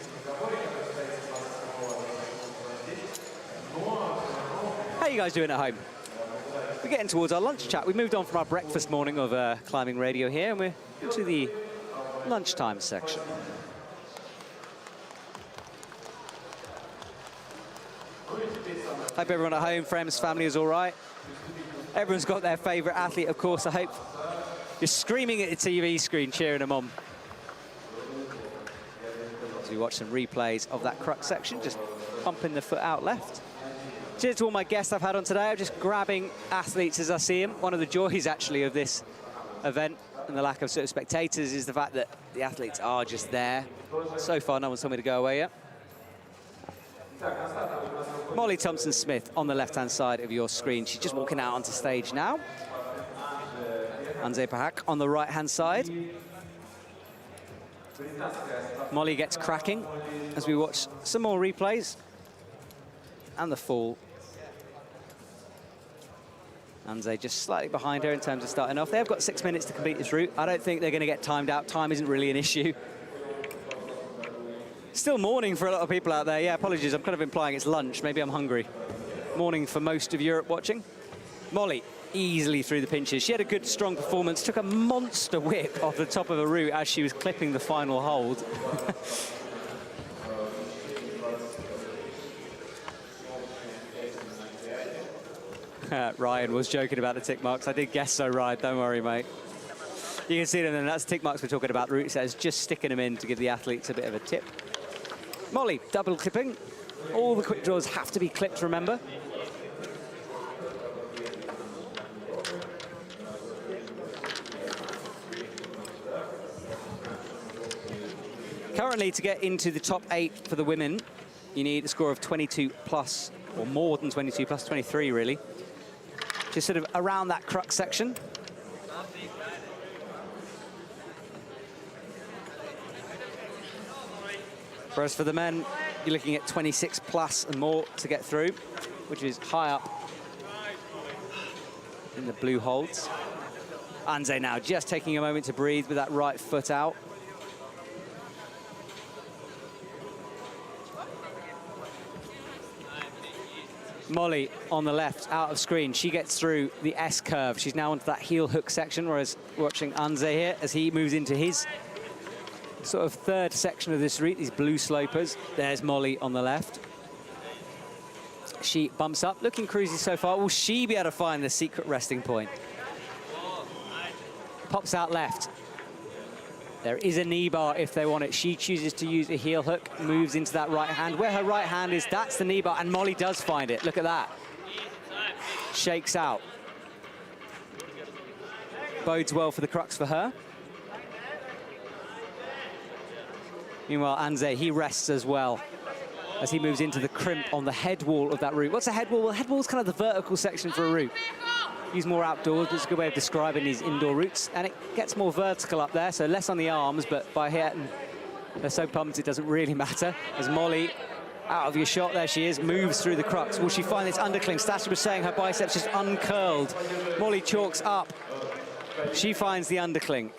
How are you guys doing at home? We're getting towards our lunch chat. We moved on from our breakfast morning of climbing radio here, and we're into the lunchtime section. Hope everyone at home, friends, family is all right. Everyone's got their favourite athlete, of course. I hope you're screaming at the TV screen, cheering them on. As we watch some replays of that crux section, just pumping the foot out left. Cheers to all my guests I've had on today. I'm just grabbing athletes as I see them. One of the joys, actually, of this event and the lack of sort of spectators is the fact that the athletes are just there. So far, no one's told me to go away yet. Molly Thompson-Smith on the left-hand side of your screen. She's just walking out onto stage now. Anze Pahak on the right-hand side. Molly gets cracking as we watch some more replays. And the fall. Anze just slightly behind her in terms of starting off. They've got 6 minutes to complete this route. I don't think they're going to get timed out. Time isn't really an issue. Still morning for a lot of people out there. Yeah, apologies, I'm kind of implying it's lunch. Maybe I'm hungry. Morning for most of Europe watching. Molly easily through the pinches. She had a good, strong performance. Took a monster whip off the top of a route as she was clipping the final hold. Ryan was joking about the tick marks. I did guess so, Ryan. Don't worry, mate. You can see them, and that's tick marks we're talking about. Route says just sticking them in to give the athletes a bit of a tip. Molly, double clipping. All the quick draws have to be clipped, remember. Currently, to get into the top 8 for the women, you need a score of 22 plus, or more than 22 plus, 23 really. Just sort of around that crux section. Whereas for the men, you're looking at 26 plus and more to get through, which is high up in the blue holds. Anze now just taking a moment to breathe with that right foot out. Molly on the left, out of screen. She gets through the S curve. She's now onto that heel hook section, whereas watching Anze here as he moves into his sort of third section of this route, these blue slopers. There's Molly on the left. She bumps up, looking cruisy so far. Will she be able to find the secret resting point? Pops out left. There is a knee bar if they want it. She chooses to use a heel hook, moves into that right hand. Where her right hand is, that's the knee bar, and Molly does find it. Look at that. Shakes out. Bodes well for the crux for her. Meanwhile, Anze, he rests as well as he moves into the crimp on the head wall of that route. What's a head wall? Well, head wall is kind of the vertical section for a route. Use more outdoors, but it's a good way of describing these indoor routes. And it gets more vertical up there, so less on the arms, but by here, they're so pumped it doesn't really matter. As Molly Out of your shot, there she is, moves through the crux. Will she find this undercling? Stasha was saying her biceps just uncurled. Molly chalks up. She finds the undercling.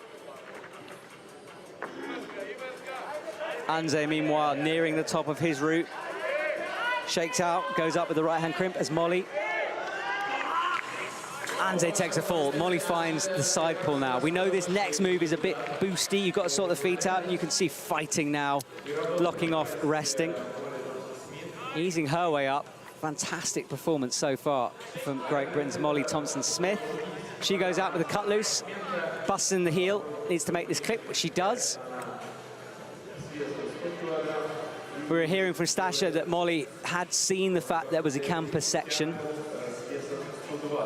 Anze, meanwhile, nearing the top of his route. Shakes out, goes up with the right-hand crimp as Molly. Anze takes a fall. Molly finds the side pull now. We know this next move is a bit boosty. You've got to sort the feet out, and you can see fighting now, blocking off, resting. Easing her way up. Fantastic performance so far from Great Britain's Molly Thompson-Smith. She goes out with a cut loose, busts in the heel, needs to make this clip, which she does. We were hearing from Stasha that Molly had seen the fact there was a campus section.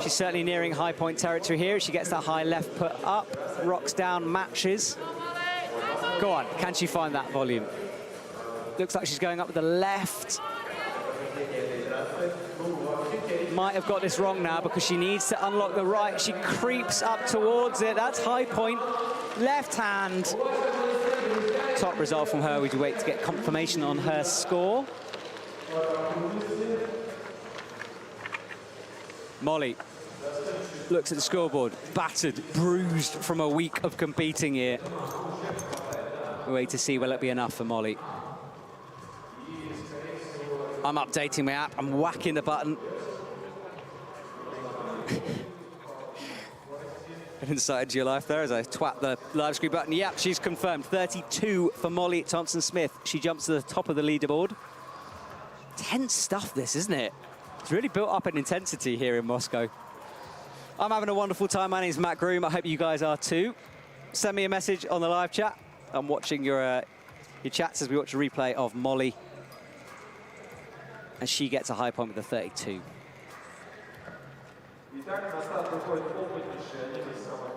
She's certainly nearing high point territory here. She gets that high left put up, rocks down, matches. Go on, can she find that volume? Looks like she's going up with the left. Might have got this wrong now because she needs to unlock the right. She creeps up towards it. That's high point. Left hand. Top result from her. We do wait to get confirmation on her score. Molly looks at the scoreboard. Battered, bruised from a week of competing here. We wait to see will it be enough for Molly. I'm updating my app. I'm whacking the button. An insight into your life there as I twat the live screen button. Yep, she's confirmed. 32 for Molly Thompson-Smith. She jumps to the top of the leaderboard. Tense stuff, this, isn't it? It's really built up in intensity here in Moscow. I'm having a wonderful time. My name's Matt Groom. I hope you guys are too. Send me a message on the live chat. I'm watching your chats as we watch a replay of Molly. And she gets a high point with a 32.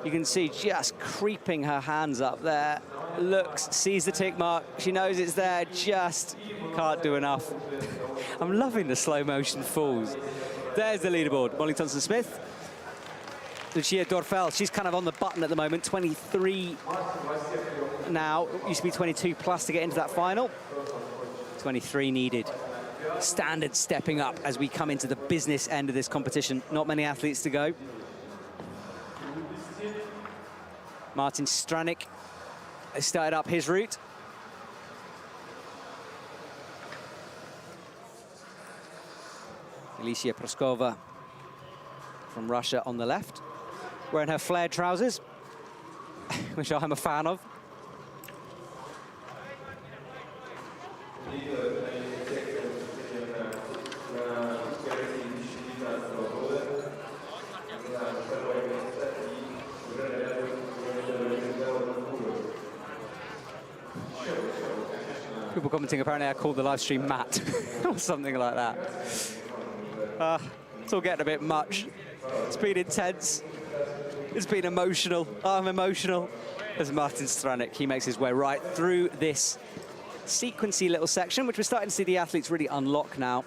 You can see just creeping her hands up there. Looks, sees the tick mark. She knows it's there, just can't do enough. I'm loving the slow motion falls. There's the leaderboard. Molly Thompson-Smith. Lucia Dorfel, she's kind of on the button at the moment. 23 now. It used to be 22 plus to get into that final. 23 needed. Standard stepping up as we come into the business end of this competition. Not many athletes to go. Martin Stranik has started up his route. Alicia Proskova from Russia on the left, wearing her flared trousers, which I'm a fan of. People commenting, apparently I called the live stream Matt, or something like that. It's all getting a bit much. It's been intense. It's been emotional. I'm emotional. As Martin Stranik, he makes his way right through this sequency little section, which we're starting to see the athletes really unlock now.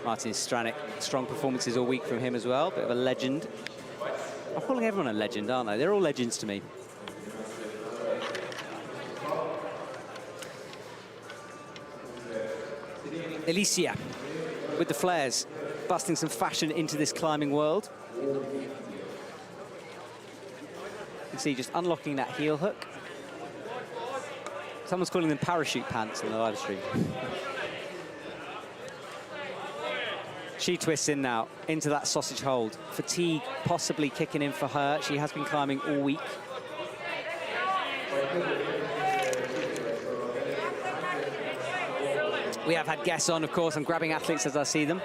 Martin Stranik, strong performances all week from him as well. Bit of a legend. I'm calling everyone a legend, aren't they? They're all legends to me. Alicia with the flares, busting some fashion into this climbing world. You can see just unlocking that heel hook. Someone's calling them parachute pants on the live stream. She twists in now into that sausage hold. Fatigue possibly kicking in for her. She has been climbing all week. We have had guests on, of course. I'm grabbing athletes as I see them.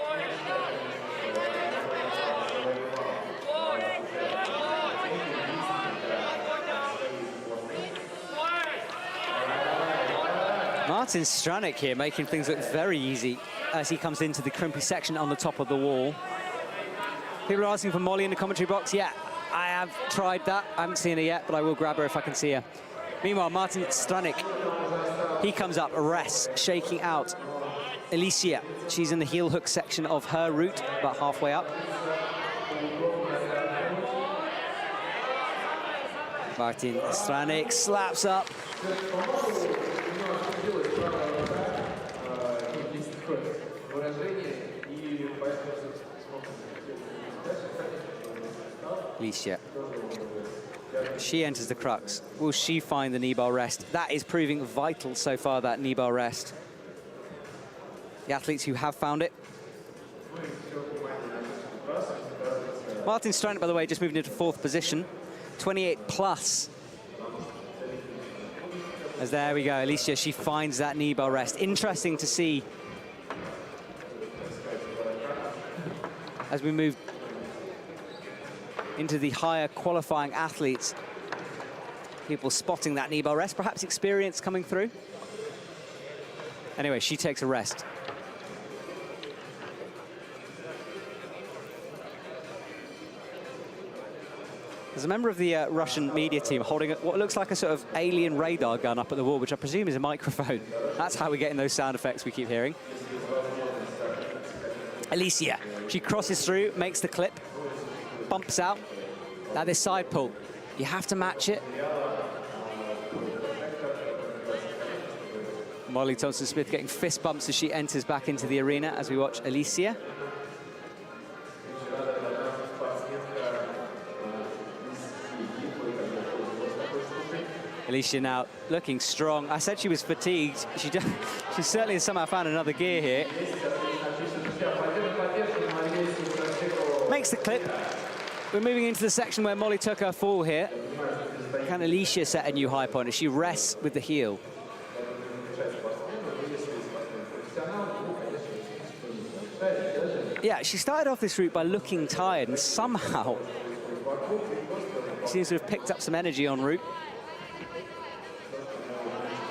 Martin Stranik here making things look very easy as he comes into the crimpy section on the top of the wall. People are asking for Molly in the commentary box. Yeah, I have tried that. I haven't seen her yet, but I will grab her if I can see her. Meanwhile, Martin Stranik, he comes up, RUS, shaking out Alicia. She's in the heel hook section of her route, about halfway up. Martin Stranik slaps up. Alicia. She enters the crux. Will she find the knee bar rest? That is proving vital so far, that knee bar rest. The athletes who have found it. Martin Stranik, by the way, just moving into 4th position. 28 plus. As there we go, Alicia, she finds that knee bar rest. Interesting to see as we move into the higher qualifying athletes, people spotting that knee bar rest, perhaps experience coming through. Anyway, she takes a rest. There's a member of the Russian media team holding what looks like a sort of alien radar gun up at the wall, which I presume is a microphone. That's how we're getting those sound effects we keep hearing. Alicia, she crosses through, makes the clip, bumps out. Now this side pull, you have to match it. Molly Thompson-Smith getting fist bumps as she enters back into the arena as we watch Alicia. Alicia now looking strong. I said she was fatigued. She certainly has somehow found another gear here. Makes the clip. We're moving into the section where Molly took her fall here. Can Alicia set a new high point as she rests with the heel? Yeah, she started off this route by looking tired, and somehow seems to have picked up some energy en route.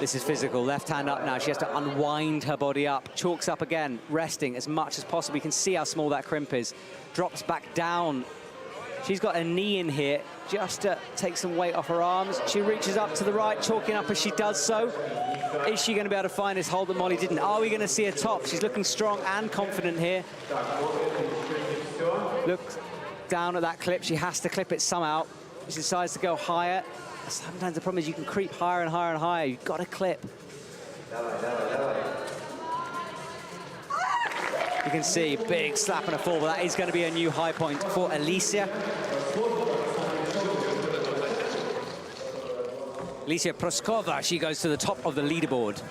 This is physical, left hand up now. She has to unwind her body up, chalks up again, resting as much as possible. You can see how small that crimp is. Drops back down. She's got a knee in here just to take some weight off her arms. She reaches up to the right, chalking up as she does so. Is she going to be able to find this hold that Molly didn't? Are we going to see a top? She's looking strong and confident here. Look down at that clip. She has to clip it somehow. She decides to go higher. Sometimes the problem is you can creep higher and higher and higher. You've got to clip. You can see big slap and a fall, but that is going to be a new high point for Alicia. Alicia Proskova, she goes to the top of the leaderboard.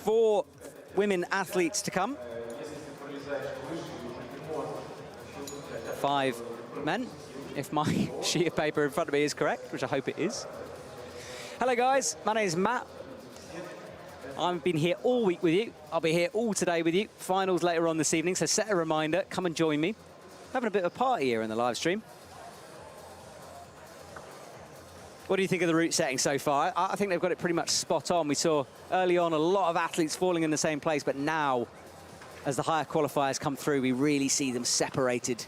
Four women athletes to come. 5 men, if my sheet of paper in front of me is correct, which I hope it is. Hello guys, my name is Matt. I've been here all week with you. I'll be here all today with you. Finals later on this evening, so set a reminder, come and join me. Having a bit of a party here in the live stream. What do you think of the route setting so far? I think they've got it pretty much spot on. We saw early on a lot of athletes falling in the same place, but now, as the higher qualifiers come through, we really see them separated.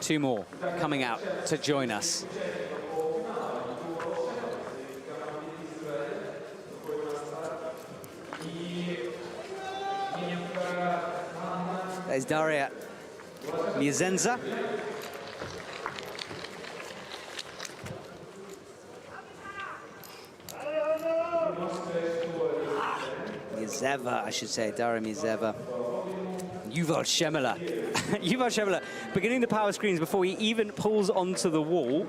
Two more coming out to join us. There's Daria Miezenza. Miezeva, I should say, Daria Miezeva. Yuval Shemela. Yuval Shemela beginning the power screens before he even pulls onto the wall.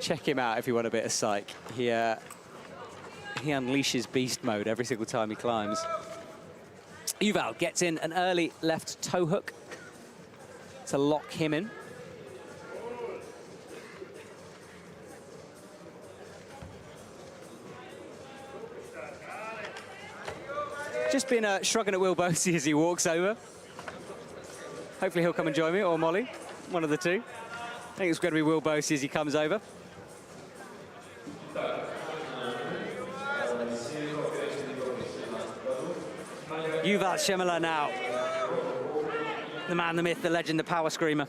Check him out if you want a bit of psych. He unleashes beast mode every single time he climbs. Yuval gets in an early left toe hook to lock him in. Just been shrugging at Will Bosey as he walks over. Hopefully he'll come and join me, or Molly, one of the two. I think it's going to be Will Bosey as he comes over. Yuval Shemela now. The man, the myth, the legend, the power screamer.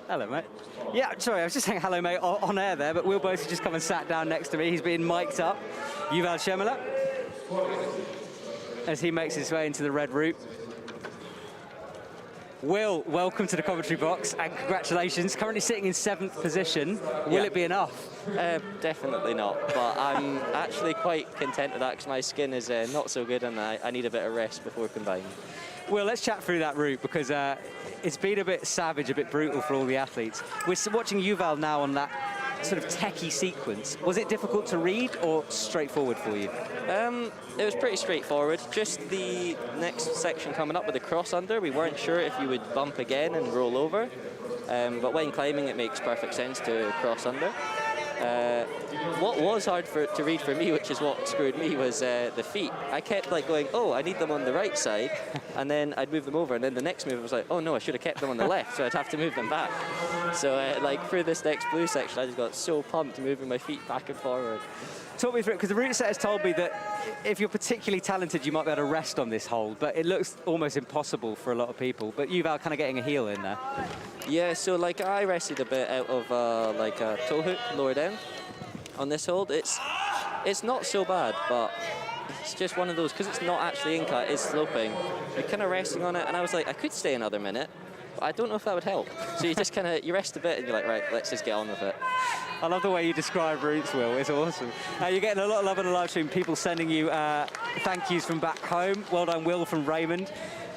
Hello, mate. Yeah, sorry, I was just saying hello, mate, on air there, but Will Bosey just come and sat down next to me. He's been mic'd up. Yuval Shemela, as he makes his way into the red route. Will, welcome to the commentary box, and congratulations. Currently sitting in 7th position. Will it be enough? Definitely not, but I'm actually quite content with that because my skin is not so good and I need a bit of rest before combining. Well, let's chat through that route because it's been a bit savage, a bit brutal for all the athletes. We're watching Yuval now on that sort of techie sequence. Was it difficult to read or straightforward for you? It was pretty straightforward. Just the next section coming up with the cross under, we weren't sure if you would bump again and roll over. But when climbing, it makes perfect sense to cross under. What was hard to read for me, which is what screwed me, was the feet. I kept like going, oh, I need them on the right side, and then I'd move them over, and then the next move I was like, oh no, I should have kept them on the left, so I'd have to move them back. So like through this next blue section, I just got so pumped moving my feet back and forward. Talk me through it, because the route set has told me that if you're particularly talented, you might be able to rest on this hold, but it looks almost impossible for a lot of people. But Yuval kind of getting a heel in there. Yeah, so like I rested a bit out of like a toe hook lower down on this hold. It's not so bad, but it's just one of those, because it's not actually in cut, it's sloping. You're kind of resting on it, and I was like, I could stay another minute, but I don't know if that would help. So you just kind of, you rest a bit and you're like, right, let's just get on with it. I love the way you describe routes, Will. It's awesome. You're getting a lot of love on the live stream. People sending you thank yous from back home. Well done, Will, from Raymond.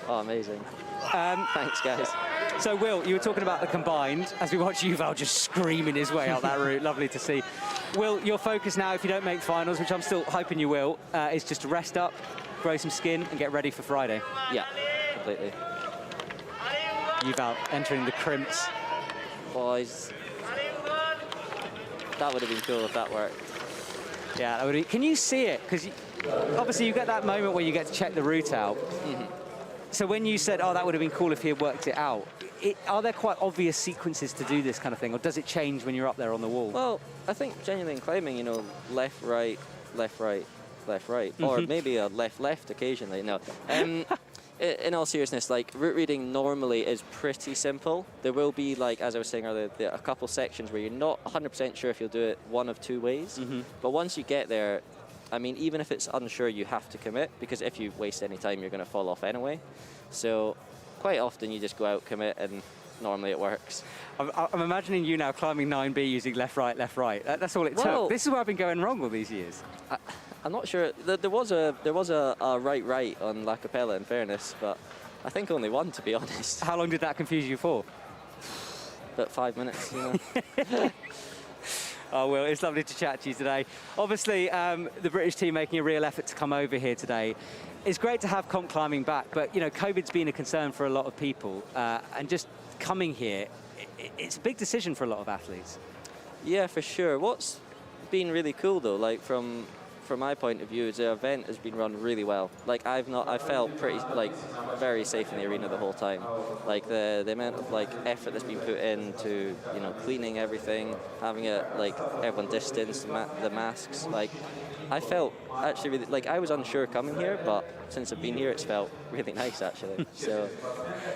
Oh, amazing. Thanks, guys. So, Will, you were talking about the combined, as we watch Yuval just screaming his way out that route. Lovely to see. Will, your focus now, if you don't make finals, which I'm still hoping you will, is just to rest up, grow some skin, and get ready for Friday. Yeah, completely. Yuval entering the crimps. Boys. That would have been cool if that worked. Yeah, that would be. Can you see it? Because obviously you get that moment where you get to check the route out. Mm-hmm. So when you said, oh, that would have been cool if he had worked it out, are there quite obvious sequences to do this kind of thing, or does it change when you're up there on the wall? Well, I think genuinely in climbing, you know, left, right, left, right, left, right, or maybe a left, left occasionally. No. In all seriousness, like, route reading normally is pretty simple. There will be, like, as I was saying earlier, a couple sections where you're not 100% sure if you'll do it one of two ways. But once you get there, I mean, even if it's unsure, you have to commit, because if you waste any time, you're going to fall off anyway. So quite often you just go out, commit, and normally it works. I'm imagining you now climbing 9B using left, right, left, right. That's all it took. This is where I've been going wrong all these years. I'm not sure. There was a right on La Capella, in fairness, but I think only one, to be honest. How long did that confuse you for? About 5 minutes, you know. Oh, Will, it's lovely to chat to you today. Obviously, the British team making a real effort to come over here today. It's great to have comp climbing back, but, you know, COVID's been a concern for a lot of people, and just coming here, it's a big decision for a lot of athletes. Yeah, for sure. What's been really cool, though, like, from my point of view, is the event has been run really well. Like, I felt pretty, like, very safe in the arena the whole time. Like, the amount of, like, effort that's been put into, you know, cleaning everything, having it, like, everyone distanced, the masks, like, I felt actually really, like, I was unsure coming here, but since I've been here, it's felt really nice, actually. So,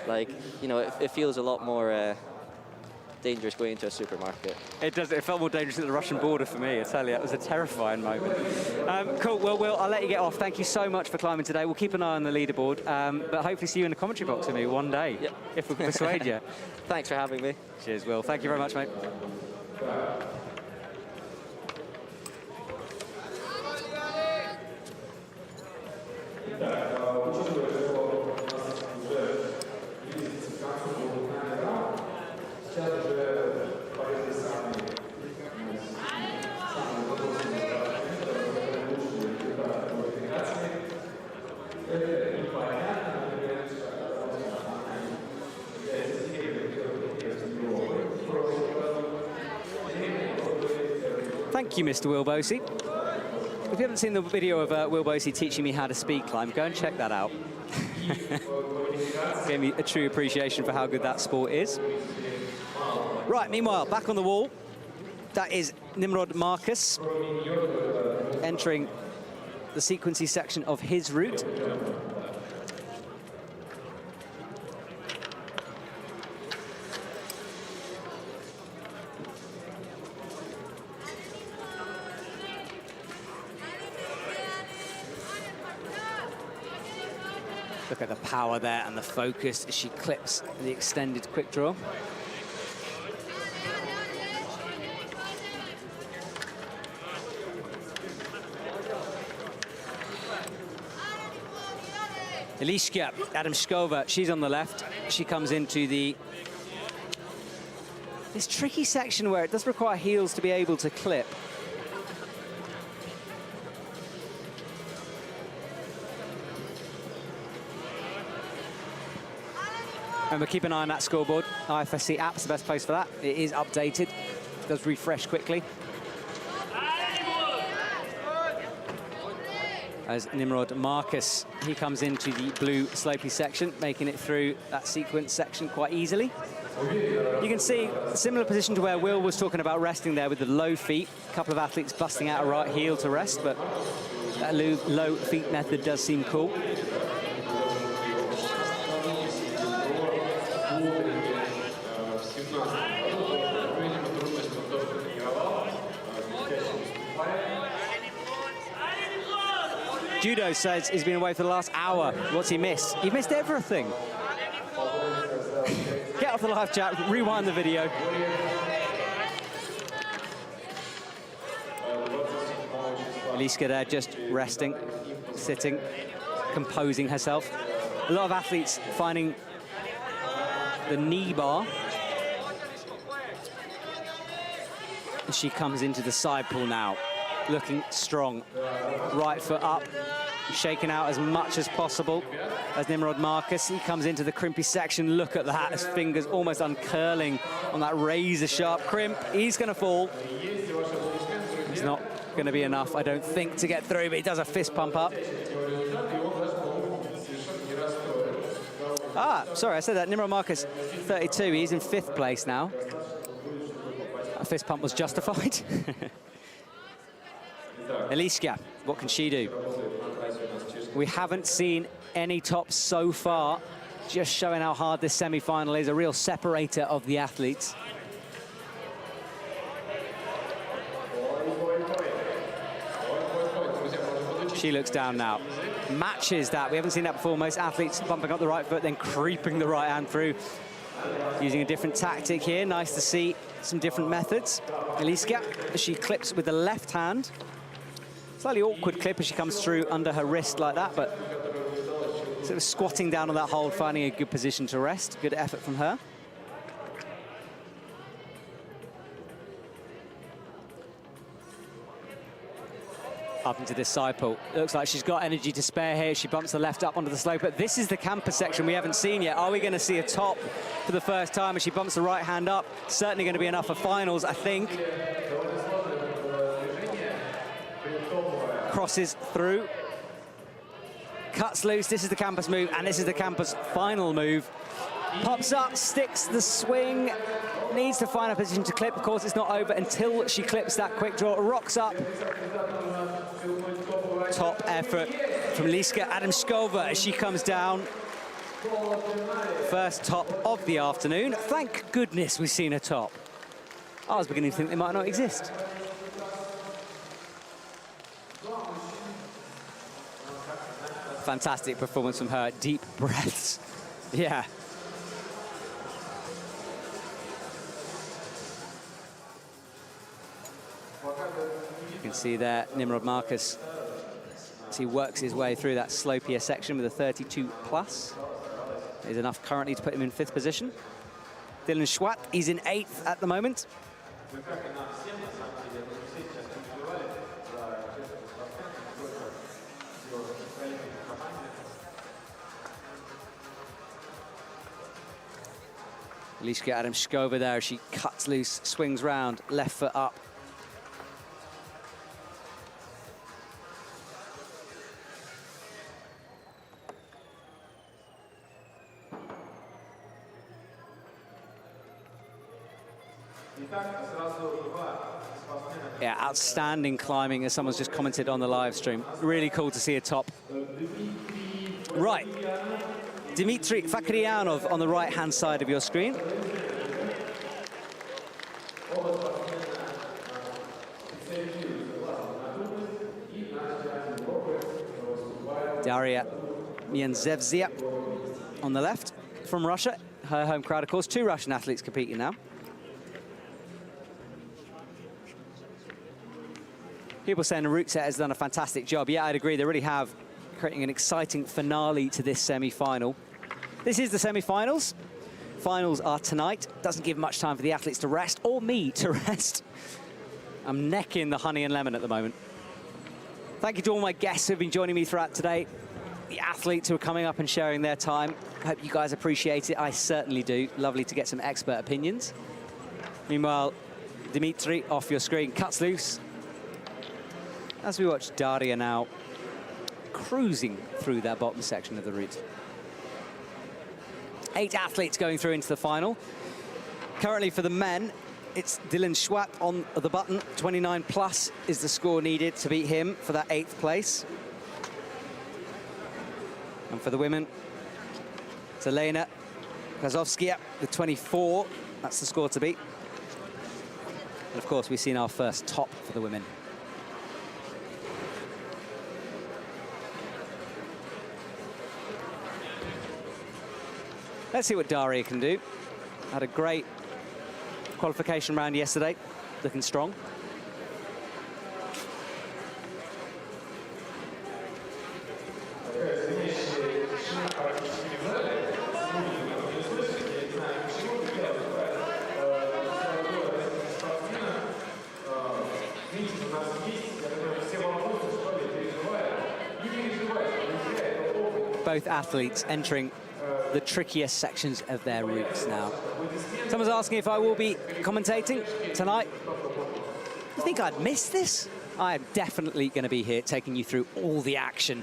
like, you know, it feels a lot more dangerous going into a supermarket. It does. It felt more dangerous at the Russian border for me, I tell you. It was a terrifying moment. Cool. Well, Will, I'll let you get off. Thank you so much for climbing today. We'll keep an eye on the leaderboard, but hopefully see you in the commentary box with me one day, if we can persuade you. Thanks for having me. Cheers, Will. Thank you very much, mate. Thank you, Mr. Will Bosey. you haven't seen the video of Will Bosey teaching me how to speed climb, go and check that out. Gave me a true appreciation for how good that sport is. Right, meanwhile, back on the wall, that is Nimrod Marcus entering the sequencing section of his route. Look at the power there and the focus as she clips the extended quick draw. Eliska Adamskova, she's on the left. She comes into this tricky section where it does require heels to be able to clip. Remember, keep an eye on that scoreboard. IFSC app's the best place for that. It is updated. It does refresh quickly. As Nimrod Marcus, he comes into the blue slopey section, making it through that sequence section quite easily. You can see a similar position to where Will was talking about resting there with the low feet. A couple of athletes busting out a right heel to rest, but that low feet method does seem cool. Judo says he's been away for the last hour. What's he missed? He missed everything. Get off the live chat, rewind the video. Eliska there just resting, sitting, composing herself. A lot of athletes finding the knee bar. And she comes into the side pull now, looking strong. Right foot up, shaken out as much as possible as Nimrod Marcus. He comes into the crimpy section. Look at that, his fingers almost uncurling on that razor-sharp crimp. He's going to fall. It's not going to be enough, I don't think, to get through, but he does a fist pump up. Ah, sorry, I said that. Nimrod Marcus, 32. He's in 5th place now. That fist pump was justified. Eliska, what can she do? We haven't seen any tops so far, just showing how hard this semi-final is, a real separator of the athletes. She looks down now. Matches that. We haven't seen that before. Most athletes bumping up the right foot, then creeping the right hand through. Using a different tactic here. Nice to see some different methods. Eliska, she clips with the left hand. Slightly awkward clip as she comes through under her wrist like that, but sort of squatting down on that hold, finding a good position to rest. Good effort from her. Up into this side pull. Looks like she's got energy to spare here. She bumps the left up onto the slope, but this is the campus section we haven't seen yet. Are we going to see a top for the first time as she bumps the right hand up? Certainly going to be enough for finals, I think. Crosses through, cuts loose. This is the campus move, and this is the campus final move. Pops up, sticks the swing, needs to find a position to clip. Of course, it's not over until she clips that quick draw. Rocks up. Top effort from Eliska Adamskova as she comes down. First top of the afternoon. Thank goodness we've seen a top. I was beginning to think they might not exist. Fantastic performance from her. Deep breaths. Yeah. You can see there Nimrod Marcus as he works his way through that slopier section with a 32 plus. Is enough currently to put him in 5th position. Dylan Schwatt, he's in 8th at the moment. Eliska Adamskova there, she cuts loose, swings round, left foot up. Yeah, outstanding climbing, as someone's just commented on the live stream. Really cool to see a top. Right, Dmitry Fakiryanov on the right-hand side of your screen. Daria Mienzevzia on the left from Russia. Her home crowd, of course. 2 Russian athletes competing now. People saying the route set has done a fantastic job. Yeah, I'd agree. They really have, creating an exciting finale to this semi-final. This is the semi-finals. Finals are tonight. Doesn't give much time for the athletes to rest, or me to rest. I'm necking the honey and lemon at the moment. Thank you to all my guests who've been joining me throughout today. The athletes who are coming up and sharing their time. Hope you guys appreciate it. I certainly do. Lovely to get some expert opinions. Meanwhile, Dmitry, off your screen, cuts loose. As we watch Daria now cruising through that bottom section of the route. 8 athletes going through into the final. Currently for the men, it's Dylan Schwapp on the button. 29 plus is the score needed to beat him for that 8th place. And for the women, it's Elena Kazovskia with 24. That's the score to beat. And of course, we've seen our first top for the women. Let's see what Daria can do. Had a great qualification round yesterday, looking strong. Both athletes entering the trickiest sections of their routes now. Someone's asking if I will be commentating tonight. You think I'd miss this? I am definitely going to be here taking you through all the action.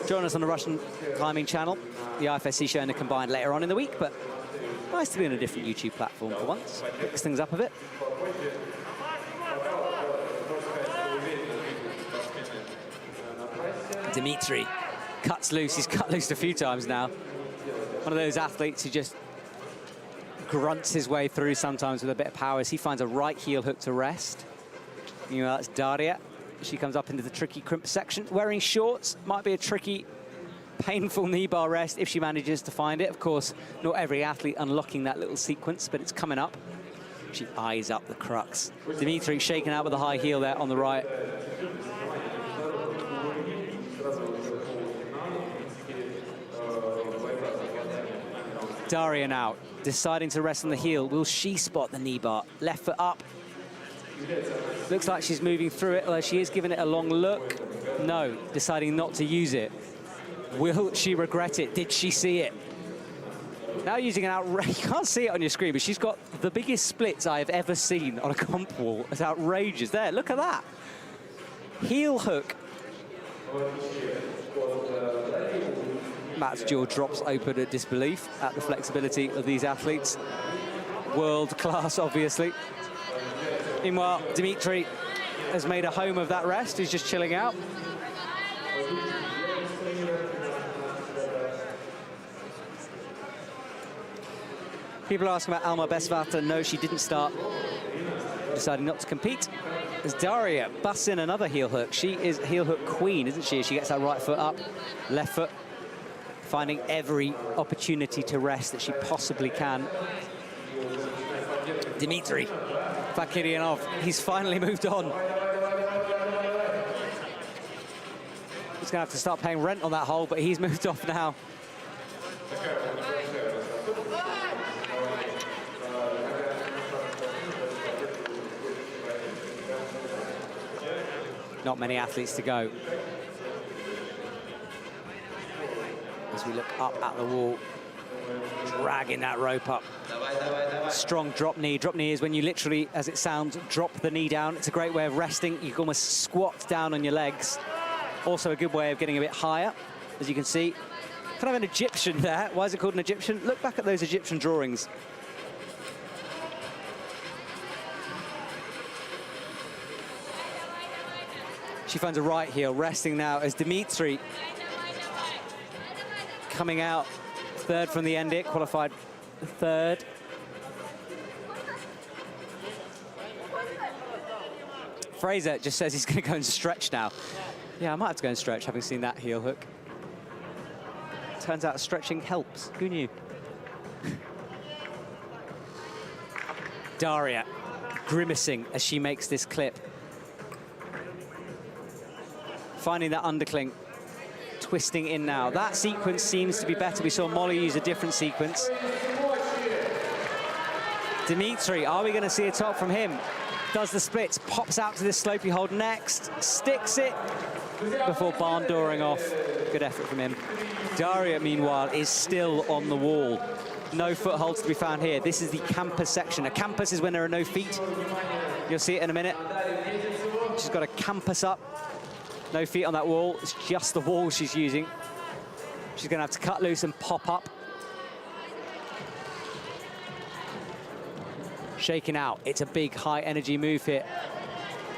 Join us on the Russian climbing channel. The IFSC showing the combined later on in the week, but nice to be on a different YouTube platform for once. Picks things up a bit. Dmitry cuts loose. He's cut loose a few times now. One of those athletes who just grunts his way through sometimes with a bit of power as he finds a right heel hook to rest. You know, that's Daria. She comes up into the tricky crimp section. Wearing shorts might be a tricky, painful knee bar rest if she manages to find it. Of course, not every athlete unlocking that little sequence, but it's coming up. She eyes up the crux. Dmitry shaking out with a high heel there on the right. Daria now deciding to rest on the heel. Will she spot the knee bar? Left foot up. Looks like she's moving through it, although she is giving it a long look. No, deciding not to use it. Will she regret it? Did she see it? Now using an outrageous, you can't see it on your screen, but she's got the biggest splits I have ever seen on a comp wall. It's outrageous. There, look at that. Heel hook. Matt's jaw drops open at disbelief at the flexibility of these athletes. World class, obviously. Meanwhile, Dmitry has made a home of that rest. He's just chilling out. People are asking about Alma Besvata. No, she didn't start. Deciding not to compete. As Daria busts in another heel hook. She is heel hook queen, isn't she? She gets that right foot up, left foot, finding every opportunity to rest that she possibly can. Dmitry Fakiryanov, he's finally moved on. He's gonna have to start paying rent on that hole, but he's moved off now. Not many athletes to go. As we look up at the wall, dragging that rope up. Strong drop knee. Drop knee is when you literally, as it sounds, drop the knee down. It's a great way of resting. You can almost squat down on your legs. Also a good way of getting a bit higher, as you can see. Kind of an Egyptian there. Why is it called an Egyptian? Look back at those Egyptian drawings. She finds a right heel, resting now as Dimitri coming out third from the end here, qualified third. Fraser just says he's going to go and stretch now. Yeah, I might have to go and stretch, having seen that heel hook. Turns out stretching helps. Who knew? Daria grimacing as she makes this clip. Finding that undercling, twisting in now. That sequence seems to be better. We saw Molly use a different sequence. Dimitri, are we going to see a top from him? Does the splits, pops out to this slopey hold next, sticks it before barn dooring off. Good effort from him. Daria, meanwhile, is still on the wall. No footholds to be found here. This is the campus section. A campus is when there are no feet. You'll see it in a minute. She's got a campus up. No feet on that wall. It's just the wall she's using. She's going to have to cut loose and pop up. Shaking out. It's a big high-energy move here.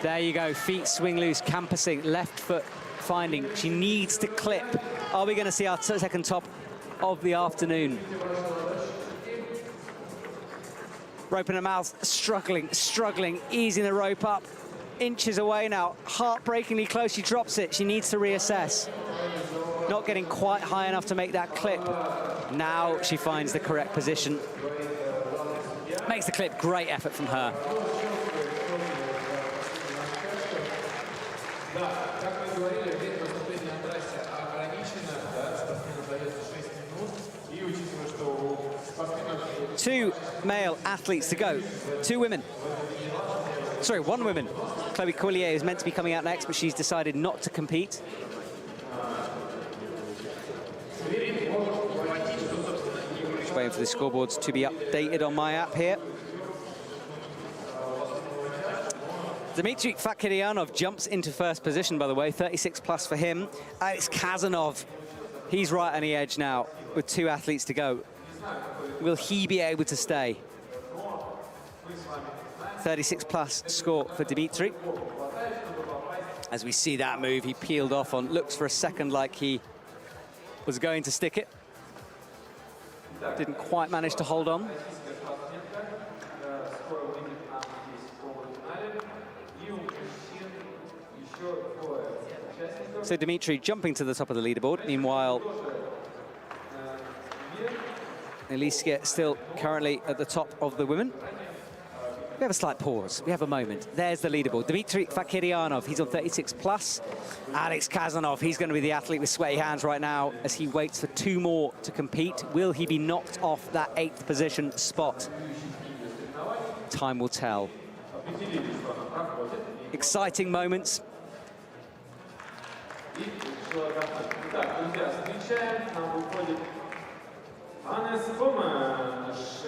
There you go. Feet swing loose, campusing, left foot finding. She needs to clip. Are we going to see our second top of the afternoon? Rope in her mouth, struggling, easing the rope up. Inches away now, heartbreakingly close. She drops it. She needs to reassess. Not getting quite high enough to make that clip. Now she finds the correct position. Makes the clip. Great effort from her. Two male athletes to go. Two women. Sorry, one woman. Chloe Collier is meant to be coming out next, but she's decided not to compete. Just waiting for the scoreboards to be updated on my app here. Dmitry Fakiryanov jumps into first position, by the way, 36 plus for him. Alex Kazanov, he's right on the edge now with two athletes to go. Will he be able to stay? 36 plus score for Dmitry. As we see that move, he peeled off on, looks for a second like he was going to stick it. Didn't quite manage to hold on. So Dmitry jumping to the top of the leaderboard. Meanwhile, Eliska still currently at the top of the women. We have a slight pause. We have a moment. There's the leaderboard. Dmitry Fakiryanov, he's on 36 plus. Alex Kazanov, he's going to be the athlete with sweaty hands right now as he waits for two more to compete. Will he be knocked off that 8th position spot? Time will tell. Exciting moments.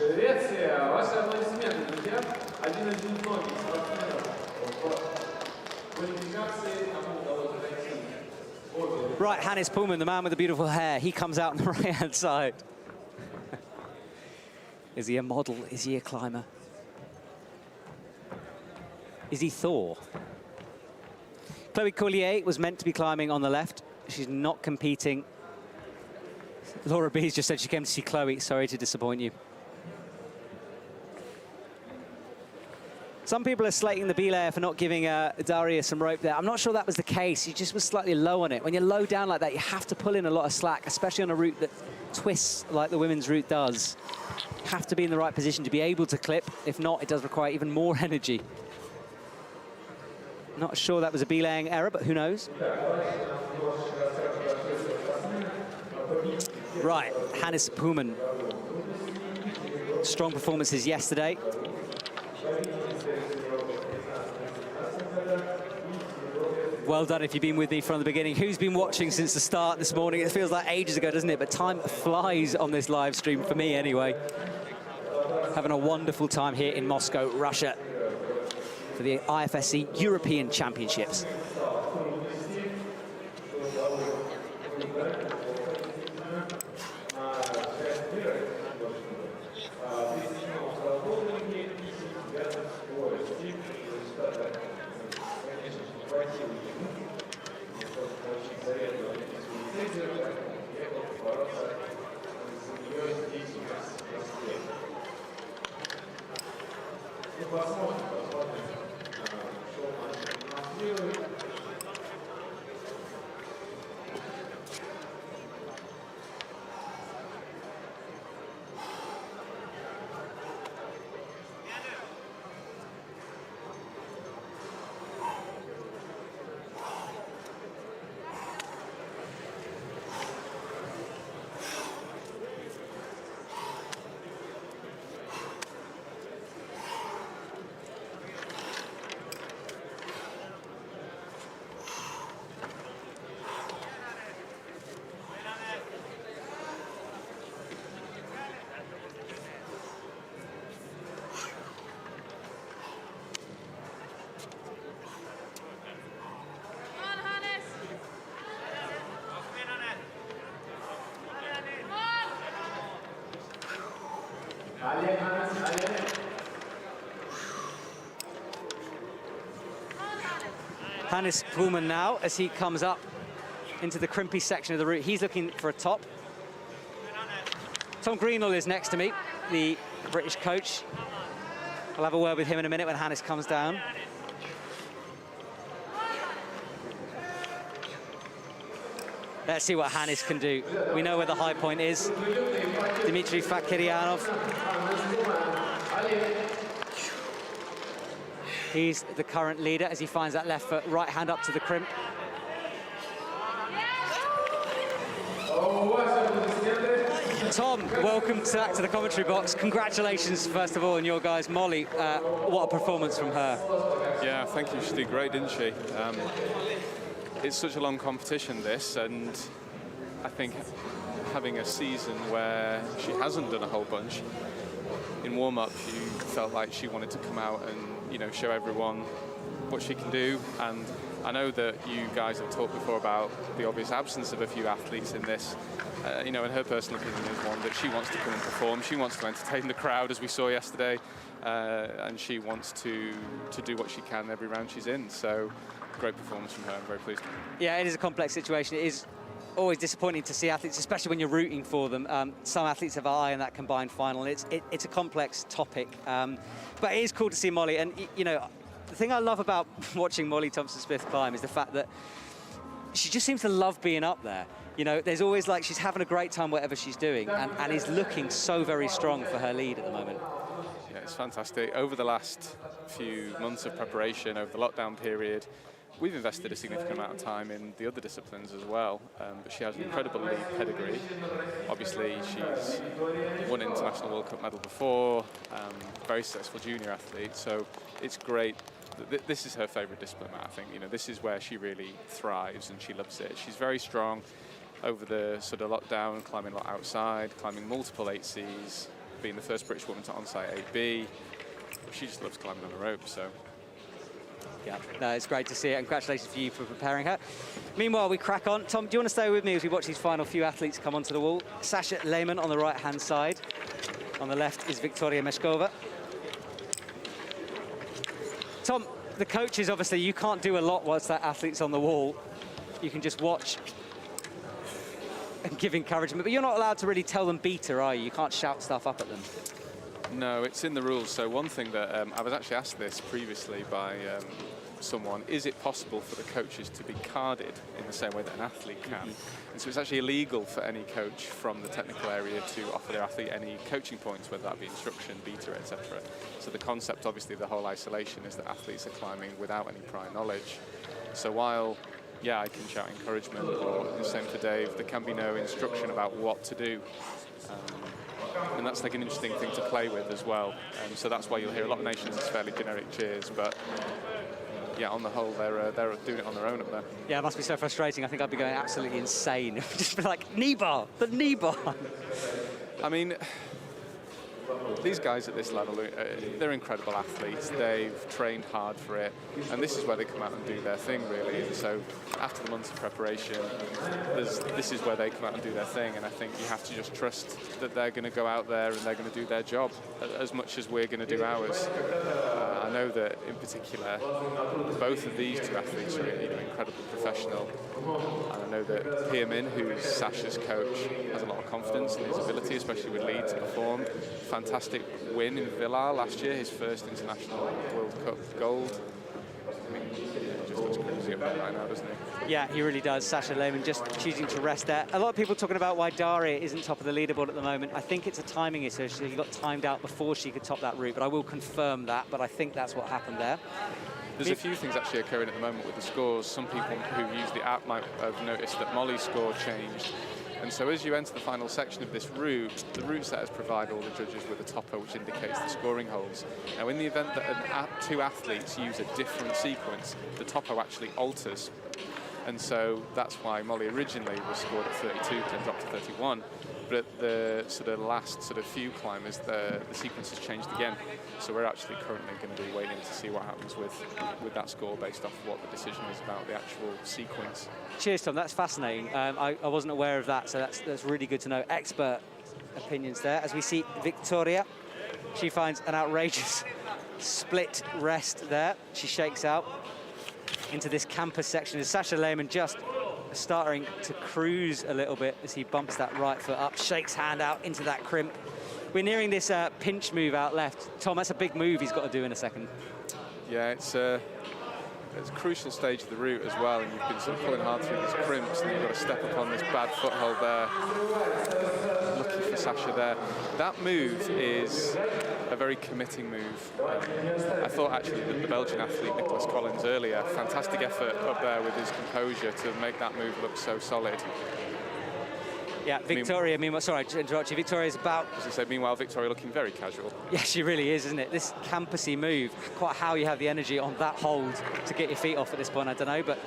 Швеция, ваши аплодисменты, друзья. 1-1 ноги, спортсменов в квалификации, кому удалось пройти. Right, Hannes Pullman, the man with the beautiful hair, he comes out on the right-hand side. Is he a model? Is he a climber? Is he Thor? Chloe Collier was meant to be climbing on the left. She's not competing. Laura Bees just said she came to see Chloe. Sorry to disappoint you. Some people are slating the B-layer for not giving Daria some rope there. I'm not sure that was the case. She just was slightly low on it. When you're low down like that, you have to pull in a lot of slack, especially on a route that twists like the women's route does. You have to be in the right position to be able to clip. If not, it does require even more energy. Not sure that was a belaying error, but who knows? Right, Hannes Pullman. Strong performances yesterday. Well done if you've been with me from the beginning. Who's been watching since the start this morning? It feels like ages ago, doesn't it? But time flies on this live stream, for me anyway. Having a wonderful time here in Moscow, Russia, for the IFSC European Championships. Hannes Pullman now, as he comes up into the crimpy section of the route. He's looking for a top. Tom Greenall is next to me, the British coach. I'll have a word with him in a minute when Hannes comes down. Let's see what Hannes can do. We know where the high point is. Dmitry Fakiryanov. He's the current leader as he finds that left foot, right hand up to the crimp. Tom, welcome back to the commentary box. Congratulations, first of all, on your guys. Molly, what a performance from her. Yeah, thank you. She did great, didn't she? It's such a long competition, this, and I think having a season where she hasn't done a whole bunch, in warm-up, she felt like she wanted to come out and, you know, show everyone what she can do. And I know that you guys have talked before about the obvious absence of a few athletes in this. You know, and her personal opinion is one that she wants to come and perform. She wants to entertain the crowd, as we saw yesterday, and she wants to do what she can every round she's in. So, great performance from her. I'm very pleased. Yeah, it is a complex situation. It is always disappointing to see athletes, especially when you're rooting for them. Some athletes have an eye in that combined final. It's a complex topic, but it is cool to see Molly. And you know, the thing I love about watching Molly Thompson-Smith climb is the fact that she just seems to love being up there. You know, there's always like she's having a great time whatever she's doing, and is looking so very strong for her lead at the moment. Yeah, it's fantastic. Over the last few months of preparation, over the lockdown period, we've invested a significant amount of time in the other disciplines as well, but she has an incredible lead pedigree. Obviously, she's won an International World Cup medal before, very successful junior athlete, so it's great. This is her favourite discipline, I think. You know, this is where she really thrives and she loves it. She's very strong over the sort of lockdown, climbing a lot outside, climbing multiple 8Cs, being the first British woman to onsite 8B. She just loves climbing on the rope, so. Yeah, no, it's great to see it, and congratulations to you for preparing her. Meanwhile, we crack on. Tom, do you want to stay with me as we watch these final few athletes come onto the wall? Sasha Lehmann on the right-hand side. On the left is Victoria Meshkova. Tom, the coaches, obviously, you can't do a lot whilst that athlete's on the wall. You can just watch and give encouragement, but you're not allowed to really tell them beat her, are you? You can't shout stuff up at them. No, it's in the rules. So one thing that I was actually asked this previously by someone, is it possible for the coaches to be carded in the same way that an athlete can? And so it's actually illegal for any coach from the technical area to offer their athlete any coaching points, whether that be instruction, beta, etc. So the concept, obviously, the whole isolation is that athletes are climbing without any prior knowledge. So while, yeah, I can shout encouragement, or the same for Dave, there can be no instruction about what to do. And that's like an interesting thing to play with as well. So that's why you'll hear a lot of nations it's fairly generic cheers, but yeah, on the whole, they're doing it on their own up there. Yeah, it must be so frustrating. I think I'd be going absolutely insane. Just be like, knee bar, the knee bar. I mean, these guys at this level, they're incredible athletes. They've trained hard for it, and this is where they come out and do their thing, really. And so after the months of preparation, this is where they come out and do their thing, and I think you have to just trust that they're going to go out there and they're going to do their job as much as we're going to do ours. I know that in particular, both of these two athletes are incredibly professional. And I know that Pia Min, who's Sasha's coach, has a lot of confidence in his ability, especially with lead to perform. Fantastic win in Villar last year, his first international World Cup gold. I mean, he just looks crazy up there right now, doesn't he? Yeah, he really does. Sasha Lehmann just choosing to rest there. A lot of people talking about why Daria isn't top of the leaderboard at the moment. I think it's a timing issue. She got timed out before she could top that route, but I will confirm that. But I think that's what happened there. There's a few things actually occurring at the moment with the scores. Some people who use the app might have noticed that Molly's score changed. And so as you enter the final section of this route, the route setters provide all the judges with a topper which indicates the scoring holes. Now in the event that two athletes use a different sequence, the topper actually alters. And so that's why Molly originally was scored at 32, then dropped to 31. But at the last few climbers, the sequence has changed again. So we're actually currently going to be waiting to see what happens with that score based off what the decision is about the actual sequence. Cheers, Tom. That's fascinating. I wasn't aware of that, so that's really good to know. Expert opinions there. As we see Victoria, she finds an outrageous split rest there. She shakes out into this campus section. As Sasha Lehmann just starting to cruise a little bit as he bumps that right foot up, shakes hand out into that crimp. We're nearing this pinch move out left. Tom, that's a big move he's got to do in a second. Yeah, it's a crucial stage of the route as well, and you've been sort of pulling hard through these crimps, and you've got to step up on this bad foothold there. Lucky for Sasha there. That move is a very committing move. I thought actually that the Belgian athlete Nicholas Collins earlier, fantastic effort up there with his composure to make that move look so solid. Yeah, Victoria, meanwhile, sorry to interrupt you, Victoria's about... As I said, meanwhile, Victoria looking very casual. Yeah, she really is, isn't it? This campusy move, quite how you have the energy on that hold to get your feet off at this point, I don't know, but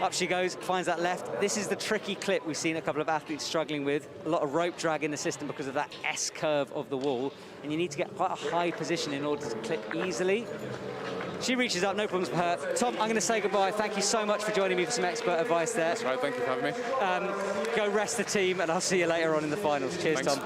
up she goes, finds that left. This is the tricky clip we've seen a couple of athletes struggling with. A lot of rope drag in the system because of that S-curve of the wall, and you need to get quite a high position in order to clip easily. She reaches up, no problems for her. Tom, I'm going to say goodbye. Thank you so much for joining me for some expert advice there. That's right, thank you for having me. Go rest the team, and I'll see you later on in the finals. Cheers, Thanks. Tom.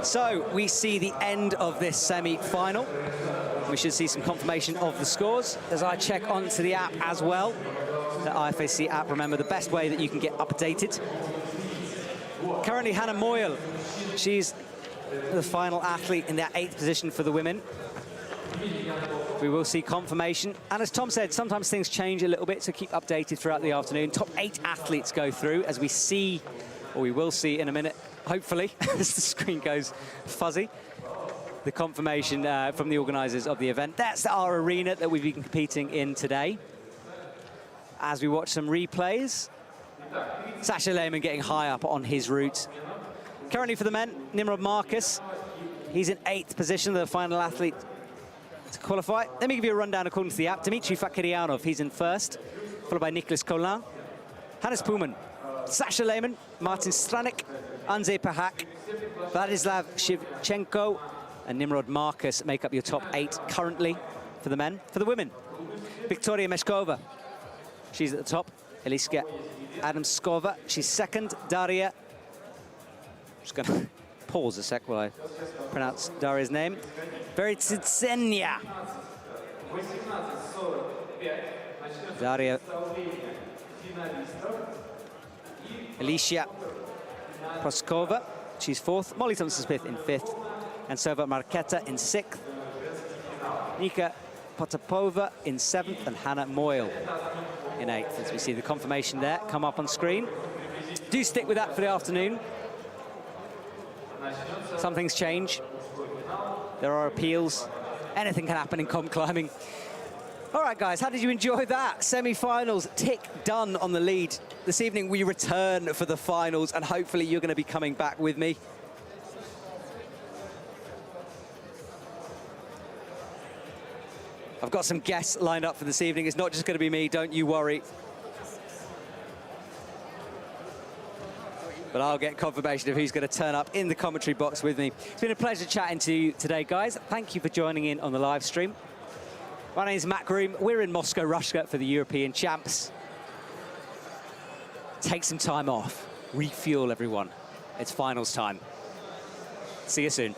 So we see the end of this semi-final. We should see some confirmation of the scores as I check onto the app as well. The IFSC app, remember, the best way that you can get updated. Currently, Hannah Moyle, she's the final athlete in that 8th position for the women. We will see confirmation. And as Tom said, sometimes things change a little bit, so keep updated throughout the afternoon. Top 8 athletes go through, as we see, or we will see in a minute, hopefully, as the screen goes fuzzy. The confirmation from the organisers of the event. That's our arena that we've been competing in today. As we watch some replays, Sasha Lehmann getting high up on his route. Currently for the men, Nimrod Marcus, he's in 8th position, the final athlete to qualify. Let me give you a rundown according to the app. Dmitry Fakiryanov, he's in 1st, followed by Nicholas Collin, Hannes Puman, Sasha Lehmann, Martin Stranik, Andrzej Pahak, Vladislav Shevchenko, and Nimrod Marcus make up your top 8 currently for the men. For the women, Victoria Meshkova, she's at the top. Eliska Adamskova, she's 2nd. Daria, just gonna pause a sec while I pronounce Daria's name. Veritsitsenia. Daria. Alicia Proskova, she's 4th. Molly Thompson-Smith in 5th. And Sova Marketa in 6th. Nika Potapova in 7th, and Hannah Moyle in 8th. As we see the confirmation there come up on screen. Do stick with that for the afternoon. Some things change. There are appeals. Anything can happen in comp climbing. All right, guys, how did you enjoy that? Semi-finals, tick done on the lead. This evening we return for the finals, and hopefully you're going to be coming back with me. I've got some guests lined up for this evening. It's not just going to be me, don't you worry. But I'll get confirmation of who's going to turn up in the commentary box with me. It's been a pleasure chatting to you today, guys. Thank you for joining in on the live stream. My name's Matt Groom. We're in Moscow, Russia for the European Champs. Take some time off. Refuel, everyone. It's finals time. See you soon.